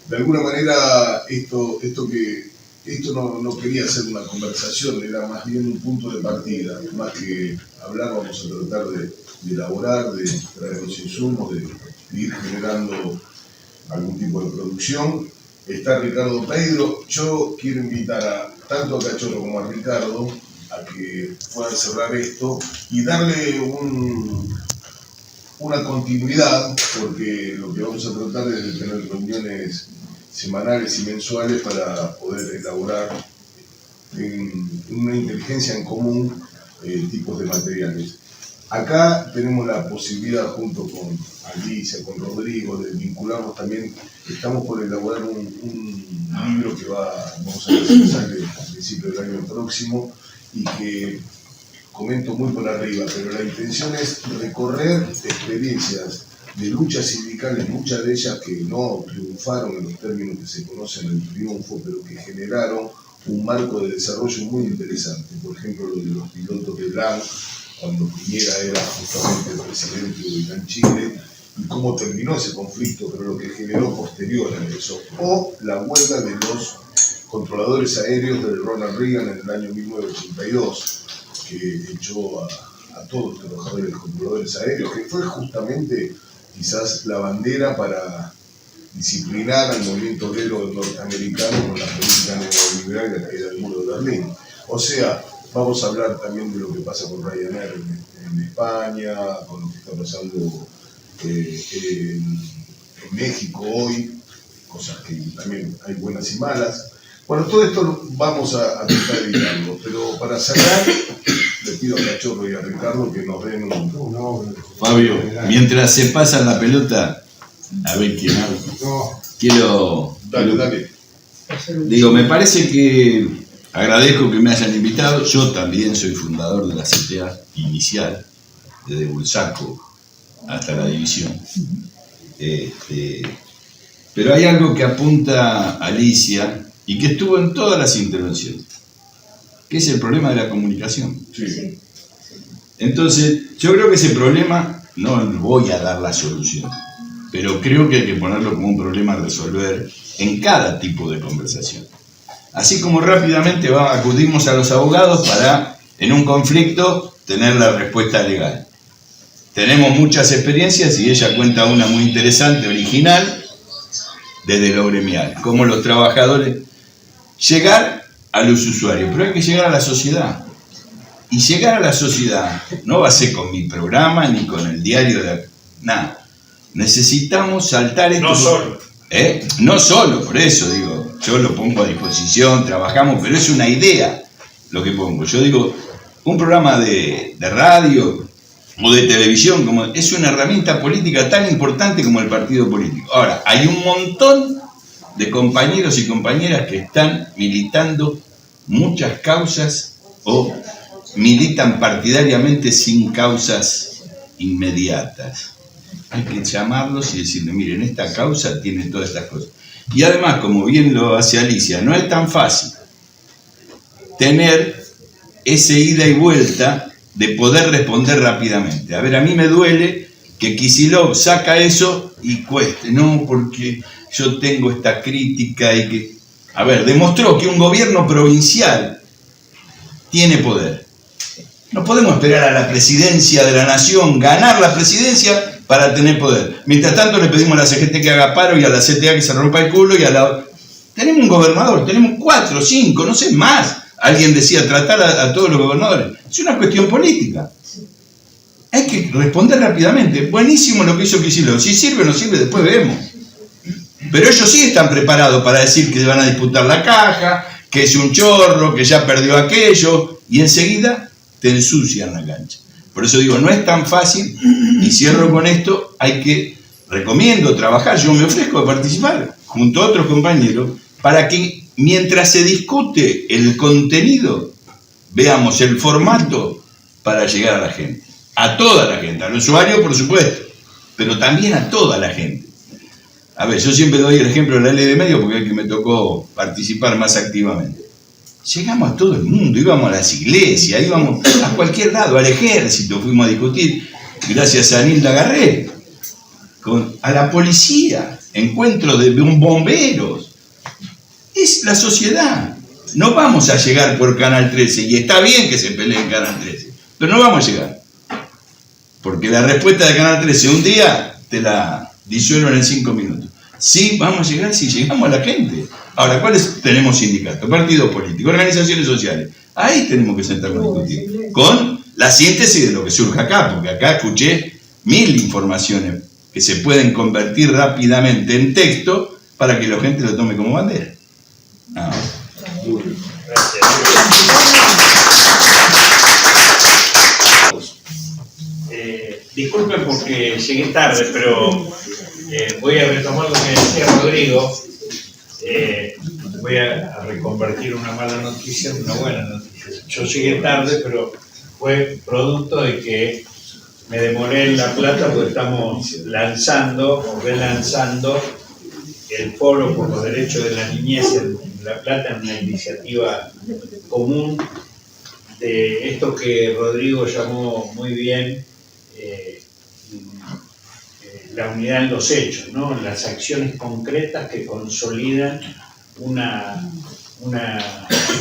de alguna manera esto no quería ser una conversación, era más bien un punto de partida, más que hablar, vamos a tratar de elaborar, de traer los insumos, de ir generando algún tipo de producción. Está Ricardo Pedro. Yo quiero invitar tanto a Cachorro como a Ricardo a que puedan cerrar esto y darle una continuidad, porque lo que vamos a tratar es de tener reuniones semanales y mensuales para poder elaborar en una inteligencia en común tipos de materiales. Acá tenemos la posibilidad, junto con Alicia, con Rodrigo, de vincularnos también. Estamos por elaborar un libro que vamos a presentar a principios del año próximo y que comento muy por arriba, pero la intención es recorrer experiencias de luchas sindicales, muchas de ellas que no triunfaron en los términos que se conocen el triunfo, pero que generaron un marco de desarrollo muy interesante. Por ejemplo, lo de los pilotos de LAN, cuando Piñera era justamente el presidente de IAN Chile, y cómo terminó ese conflicto, pero lo que generó posterior a eso. O la huelga de los controladores aéreos de Ronald Reagan en el año 1982, que echó a todos los trabajadores controladores aéreos, que fue justamente quizás la bandera para disciplinar al movimiento obrero norteamericano con la política neoliberal y la caída del muro de Berlín. O sea, vamos a hablar también de lo que pasa con Ryanair en España, con lo que está pasando en México hoy, cosas que también hay buenas y malas. Bueno, todo esto vamos a tratar de evitarlo, pero para cerrar, le pido a Cachorro y a Ricardo que nos den un... Fabio, mientras se pasa la pelota, a ver quién habla. Quiero... Dale. Digo, me parece que agradezco que me hayan invitado. Yo también soy fundador de la CTA inicial, desde Bulsaco hasta la división. Pero hay algo que apunta Alicia y que estuvo en todas las intervenciones, que es el problema de la comunicación. Sí. Entonces, yo creo que ese problema no voy a dar la solución, pero creo que hay que ponerlo como un problema a resolver en cada tipo de conversación. Así como rápidamente acudimos a los abogados para, en un conflicto, tener la respuesta legal. Tenemos muchas experiencias y ella cuenta una muy interesante, original, desde lo gremial, como los trabajadores, llegar a los usuarios, pero hay que llegar a la sociedad. Y llegar a la sociedad no va a ser con mi programa ni con el diario de... Nada. Necesitamos saltar esto. No solo. No solo, por eso digo, yo lo pongo a disposición, trabajamos, pero es una idea lo que pongo. Yo digo, un programa de radio o de televisión es una herramienta política tan importante como el partido político. Ahora, hay un montón de compañeros y compañeras que están militando muchas causas o militan partidariamente sin causas inmediatas. Hay que llamarlos y decirle, miren, esta causa tiene todas estas cosas. Y además, como bien lo hace Alicia, no es tan fácil tener ese ida y vuelta de poder responder rápidamente. A ver, a mí me duele que Kicillof saca eso y cueste, no, porque yo tengo esta crítica y que... A ver, demostró que un gobierno provincial tiene poder. No podemos esperar a la presidencia de la nación, ganar la presidencia para tener poder. Mientras tanto le pedimos a la CGT que haga paro y a la CTA que se rompa el culo y a la... Tenemos un gobernador, tenemos 4, 5, no sé más. Alguien decía tratar a todos los gobernadores. Es una cuestión política. Hay que responder rápidamente. Buenísimo lo que hizo Kicillof. Si sirve o no sirve, después vemos. Pero ellos sí están preparados para decir que van a disputar la caja, que es un chorro, que ya perdió aquello, y enseguida te ensucian la cancha. Por eso digo, no es tan fácil, y cierro con esto, recomiendo trabajar, yo me ofrezco a participar junto a otros compañeros, para que mientras se discute el contenido, veamos el formato para llegar a la gente. A toda la gente, al usuario por supuesto, pero también a toda la gente. A ver, yo siempre doy el ejemplo de la ley de medios porque es el que me tocó participar más activamente. Llegamos a todo el mundo, íbamos a las iglesias, íbamos a cualquier lado, al ejército, fuimos a discutir, gracias a Nilda Garré, a la policía, encuentros de bomberos. Es la sociedad. No vamos a llegar por Canal 13, y está bien que se pelee en Canal 13, pero no vamos a llegar. Porque la respuesta de Canal 13 un día te la disuelven en 5 minutos. Sí, vamos a llegar si llegamos a la gente. Ahora, ¿cuáles tenemos sindicatos? Partidos políticos, organizaciones sociales. Ahí tenemos que sentarnos a discutir. Con la síntesis de lo que surja acá, porque acá escuché 1000 informaciones que se pueden convertir rápidamente en texto para que la gente lo tome como bandera. Disculpen porque llegué tarde, pero voy a retomar lo que decía Rodrigo. Voy a reconvertir una mala noticia en una buena noticia. Yo llegué tarde, pero fue producto de que me demoré en La Plata porque estamos lanzando o relanzando el Foro por los Derechos de la Niñez en La Plata, en una iniciativa común de esto que Rodrigo llamó muy bien la unidad en los hechos, ¿no? En las acciones concretas que consolidan una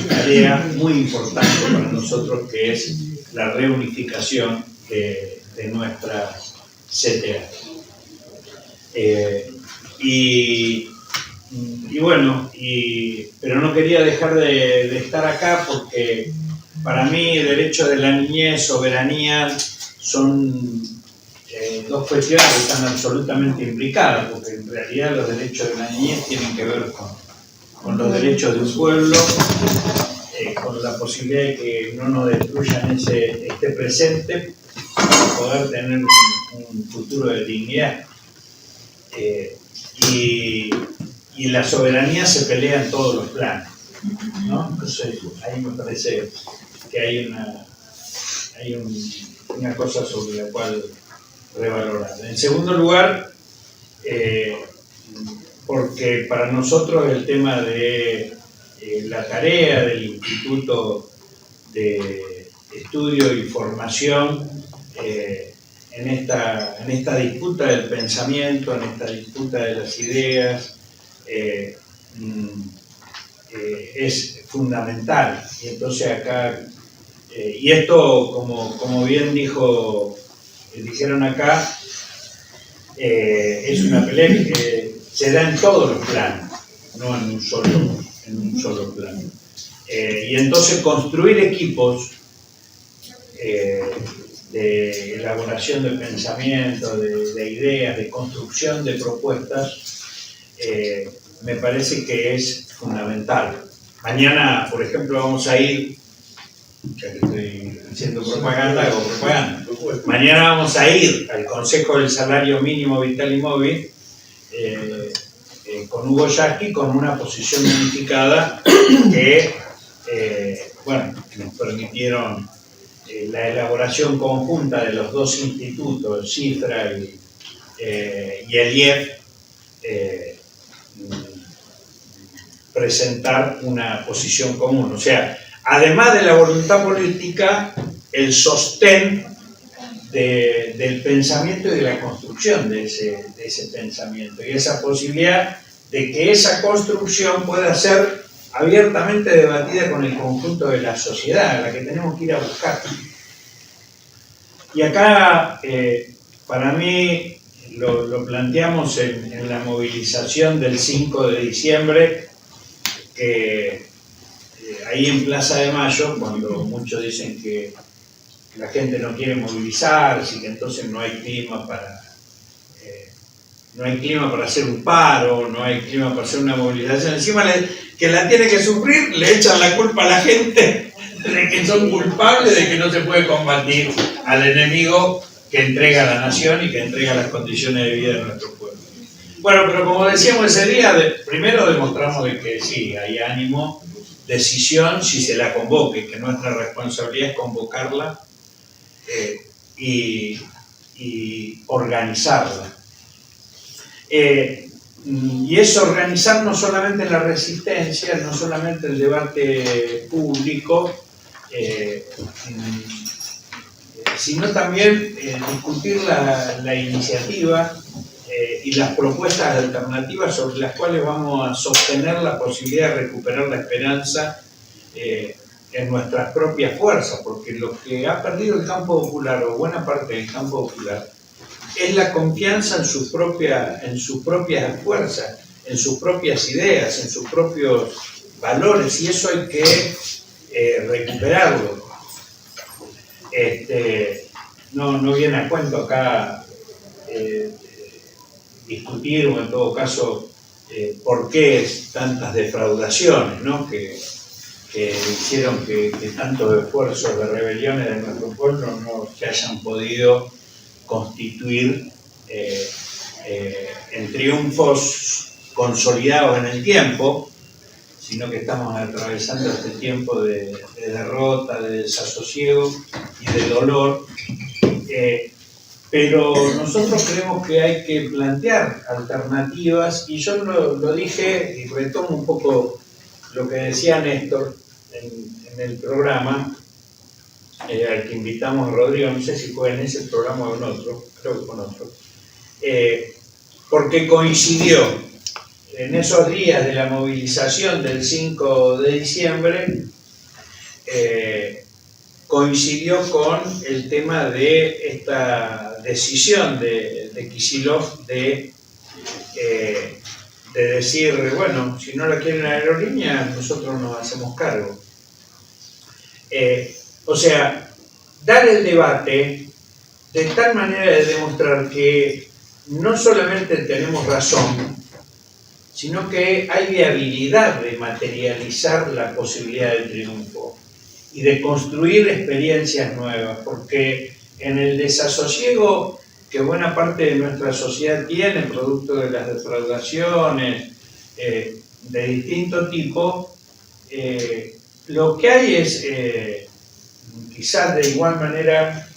tarea muy importante para nosotros, que es la reunificación de nuestra CTA. Y bueno, pero no quería dejar de estar acá porque para mí derechos de la niñez, soberanía, son dos cuestiones que están absolutamente implicadas, porque en realidad los derechos de la niñez tienen que ver con los derechos de un pueblo, con la posibilidad de que no nos destruyan este presente para poder tener un futuro de dignidad. Y la soberanía se pelea en todos los planos, ¿no? Entonces ahí me parece que hay una cosa sobre la cual revalorar. En segundo lugar, porque para nosotros el tema de la tarea del Instituto de Estudio y Formación en esta disputa del pensamiento, en esta disputa de las ideas, es fundamental. Y entonces acá, y esto, como bien dijeron acá, es una pelea que se da en todos los planos, no en un solo plano. Y entonces construir equipos de elaboración de pensamiento, de ideas, de construcción de propuestas, me parece que es fundamental. Mañana, por ejemplo, vamos a ir, ya que estoy haciendo propaganda, hago propaganda. Mañana vamos a ir al Consejo del Salario Mínimo Vital y Móvil con Hugo Yasky, con una posición unificada que, nos permitieron la elaboración conjunta de los dos institutos, CIFRA y el IEF, presentar una posición común. O sea, además de la voluntad política, el sostén del pensamiento y de la construcción de ese pensamiento, y esa posibilidad de que esa construcción pueda ser abiertamente debatida con el conjunto de la sociedad, a la que tenemos que ir a buscar. Y acá, para mí, lo planteamos en la movilización del 5 de diciembre, que ahí en Plaza de Mayo, cuando muchos dicen que la gente no quiere movilizarse y que entonces no hay clima para hacer un paro, no hay clima para hacer una movilización, encima que la tiene que sufrir, le echan la culpa a la gente de que son culpables de que no se puede combatir al enemigo que entrega a la nación y que entrega las condiciones de vida de nuestro pueblo. Bueno, pero como decíamos ese día, primero demostramos de que sí, hay ánimo, decisión si se la convoque, que nuestra responsabilidad es convocarla y organizarla. Y es organizar no solamente la resistencia, no solamente el debate público, sino también discutir la iniciativa y las propuestas alternativas sobre las cuales vamos a sostener la posibilidad de recuperar la esperanza en nuestras propias fuerzas, porque lo que ha perdido el campo popular, o buena parte del campo popular, es la confianza en sus propias fuerzas, en sus propias ideas, en sus propios valores, y eso hay que recuperarlo. No viene a cuento acá discutir, o en todo caso, por qué tantas defraudaciones, ¿no? que hicieron que tantos esfuerzos de rebeliones de nuestro pueblo no se hayan podido constituir en triunfos consolidados en el tiempo, sino que estamos atravesando este tiempo de derrota, de desasosiego y de dolor. Pero nosotros creemos que hay que plantear alternativas, y yo lo dije y retomo un poco lo que decía Néstor en el programa, al que invitamos a Rodrigo, no sé si fue en ese programa o en otro, creo que fue en otro, porque coincidió en esos días de la movilización del 5 de diciembre, coincidió con el tema de esta decisión de Kicillof de de decir, bueno, si no la quieren la aerolínea, nosotros nos hacemos cargo. O sea, dar el debate de tal manera de demostrar que no solamente tenemos razón, sino que hay viabilidad de materializar la posibilidad del triunfo y de construir experiencias nuevas, porque en el desasosiego que buena parte de nuestra sociedad tiene, producto de las defraudaciones de distinto tipo, lo que hay es, quizás de igual manera,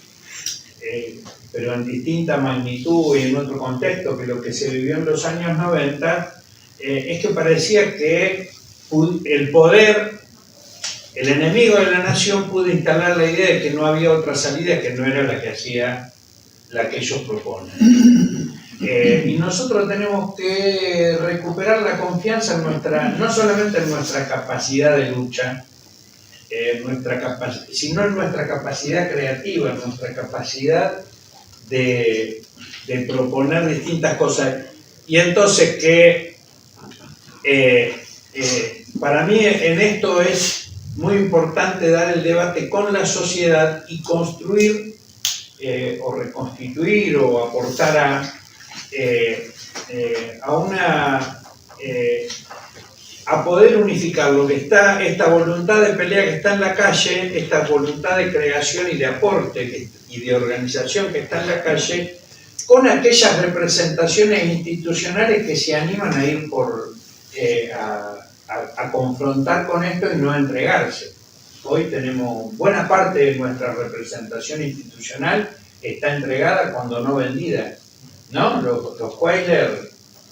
pero en distinta magnitud y en otro contexto que lo que se vivió en los años 90, es que parecía que el poder, el enemigo de la nación, pudo instalar la idea de que no había otra salida que no era la que ellos proponen. Y nosotros tenemos que recuperar la confianza en no solamente en nuestra capacidad de lucha, sino en nuestra capacidad creativa, en nuestra capacidad de proponer distintas cosas. Y entonces para mí en esto es muy importante dar el debate con la sociedad y construir o reconstituir o aportar a poder unificar lo que está, esta voluntad de pelea que está en la calle, esta voluntad de creación y de aporte y de organización que está en la calle, con aquellas representaciones institucionales que se animan a ir a confrontar con esto y no a entregarse. Hoy tenemos buena parte de nuestra representación institucional está entregada cuando no vendida, ¿no? Los Quailers,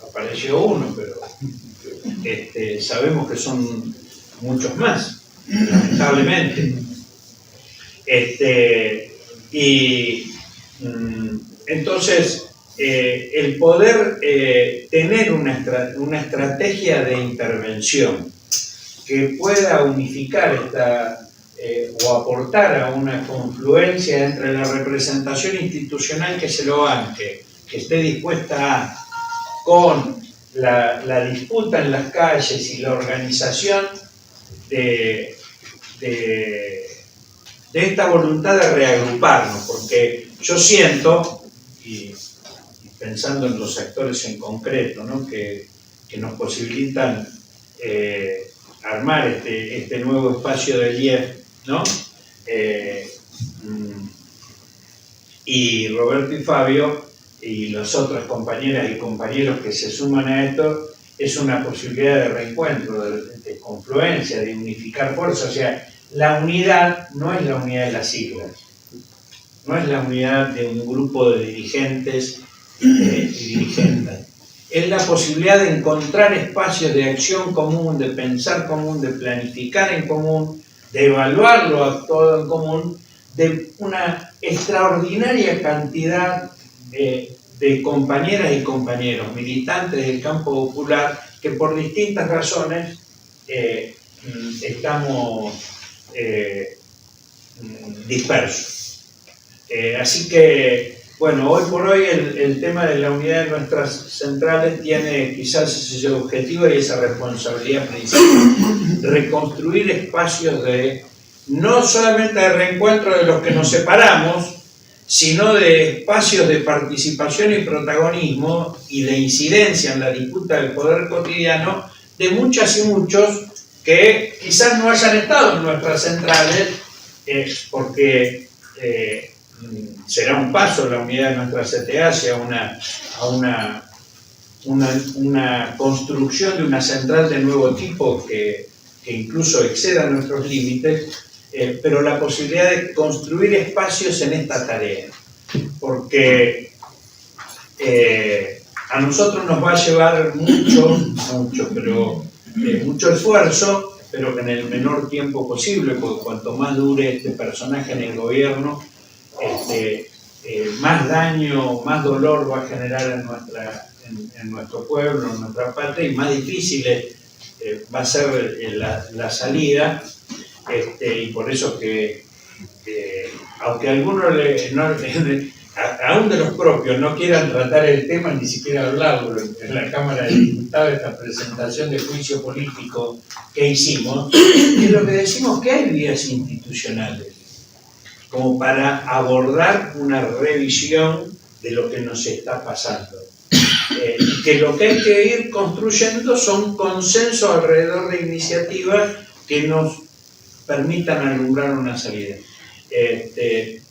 apareció uno, pero sabemos que son muchos más, lamentablemente. Entonces, el poder tener una estrategia de intervención que pueda unificar o aportar a una confluencia entre la representación institucional que se lo banque, que esté dispuesta con la disputa en las calles y la organización de esta voluntad de reagruparnos, porque yo siento, y pensando en los actores en concreto, ¿no? que nos posibilitan armar este nuevo espacio del IEF, ¿no? Y Roberto y Fabio y las otras compañeras y compañeros que se suman a esto, es una posibilidad de reencuentro, de confluencia, de unificar fuerzas. O sea, la unidad no es la unidad de las siglas, no es la unidad de un grupo de dirigentes y dirigentes. Es la posibilidad de encontrar espacios de acción común, de pensar común, de planificar en común, de evaluarlo todo en común, de una extraordinaria cantidad de compañeras y compañeros, militantes del campo popular, que por distintas razones estamos dispersos. Así que, bueno, hoy por hoy el tema de la unidad de nuestras centrales tiene quizás ese objetivo y esa responsabilidad principal, reconstruir espacios no solamente de reencuentro de los que nos separamos, sino de espacios de participación y protagonismo y de incidencia en la disputa del poder cotidiano de muchas y muchos que quizás no hayan estado en nuestras centrales, porque será un paso la unidad de nuestra CTA hacia una construcción de una central de nuevo tipo que incluso exceda nuestros límites, pero la posibilidad de construir espacios en esta tarea, porque a nosotros nos va a llevar mucho esfuerzo, pero que en el menor tiempo posible, porque cuanto más dure este personaje en el gobierno, más daño, más dolor va a generar en nuestro pueblo, en nuestra patria, y más difícil va a ser la salida. Y por eso que aunque a algunos aún de los propios, no quieran tratar el tema, ni siquiera hablarlo en la Cámara de Diputados, esta presentación de juicio político que hicimos, es lo que decimos que hay vías institucionales, como para abordar una revisión de lo que nos está pasando. Que lo que hay que ir construyendo son consensos alrededor de iniciativas que nos permitan alumbrar una salida.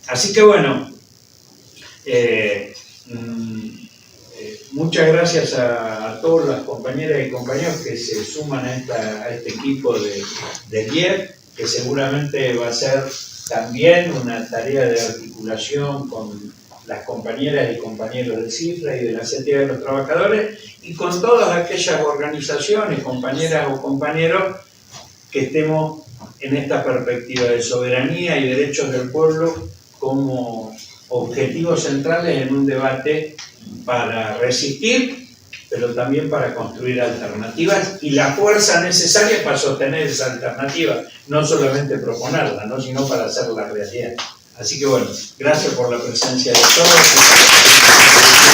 Así que bueno, muchas gracias a todas las compañeras y compañeros que se suman a este equipo del IEP, que seguramente va a ser también una tarea de articulación con las compañeras y compañeros del CIFRA y de la CTA de los Trabajadores y con todas aquellas organizaciones, compañeras o compañeros, que estemos en esta perspectiva de soberanía y derechos del pueblo como objetivos centrales en un debate para resistir, pero también para construir alternativas y la fuerza necesaria para sostener esa alternativa, no solamente proponerla, ¿no? Sino para hacerla realidad. Así que bueno, gracias por la presencia de todos.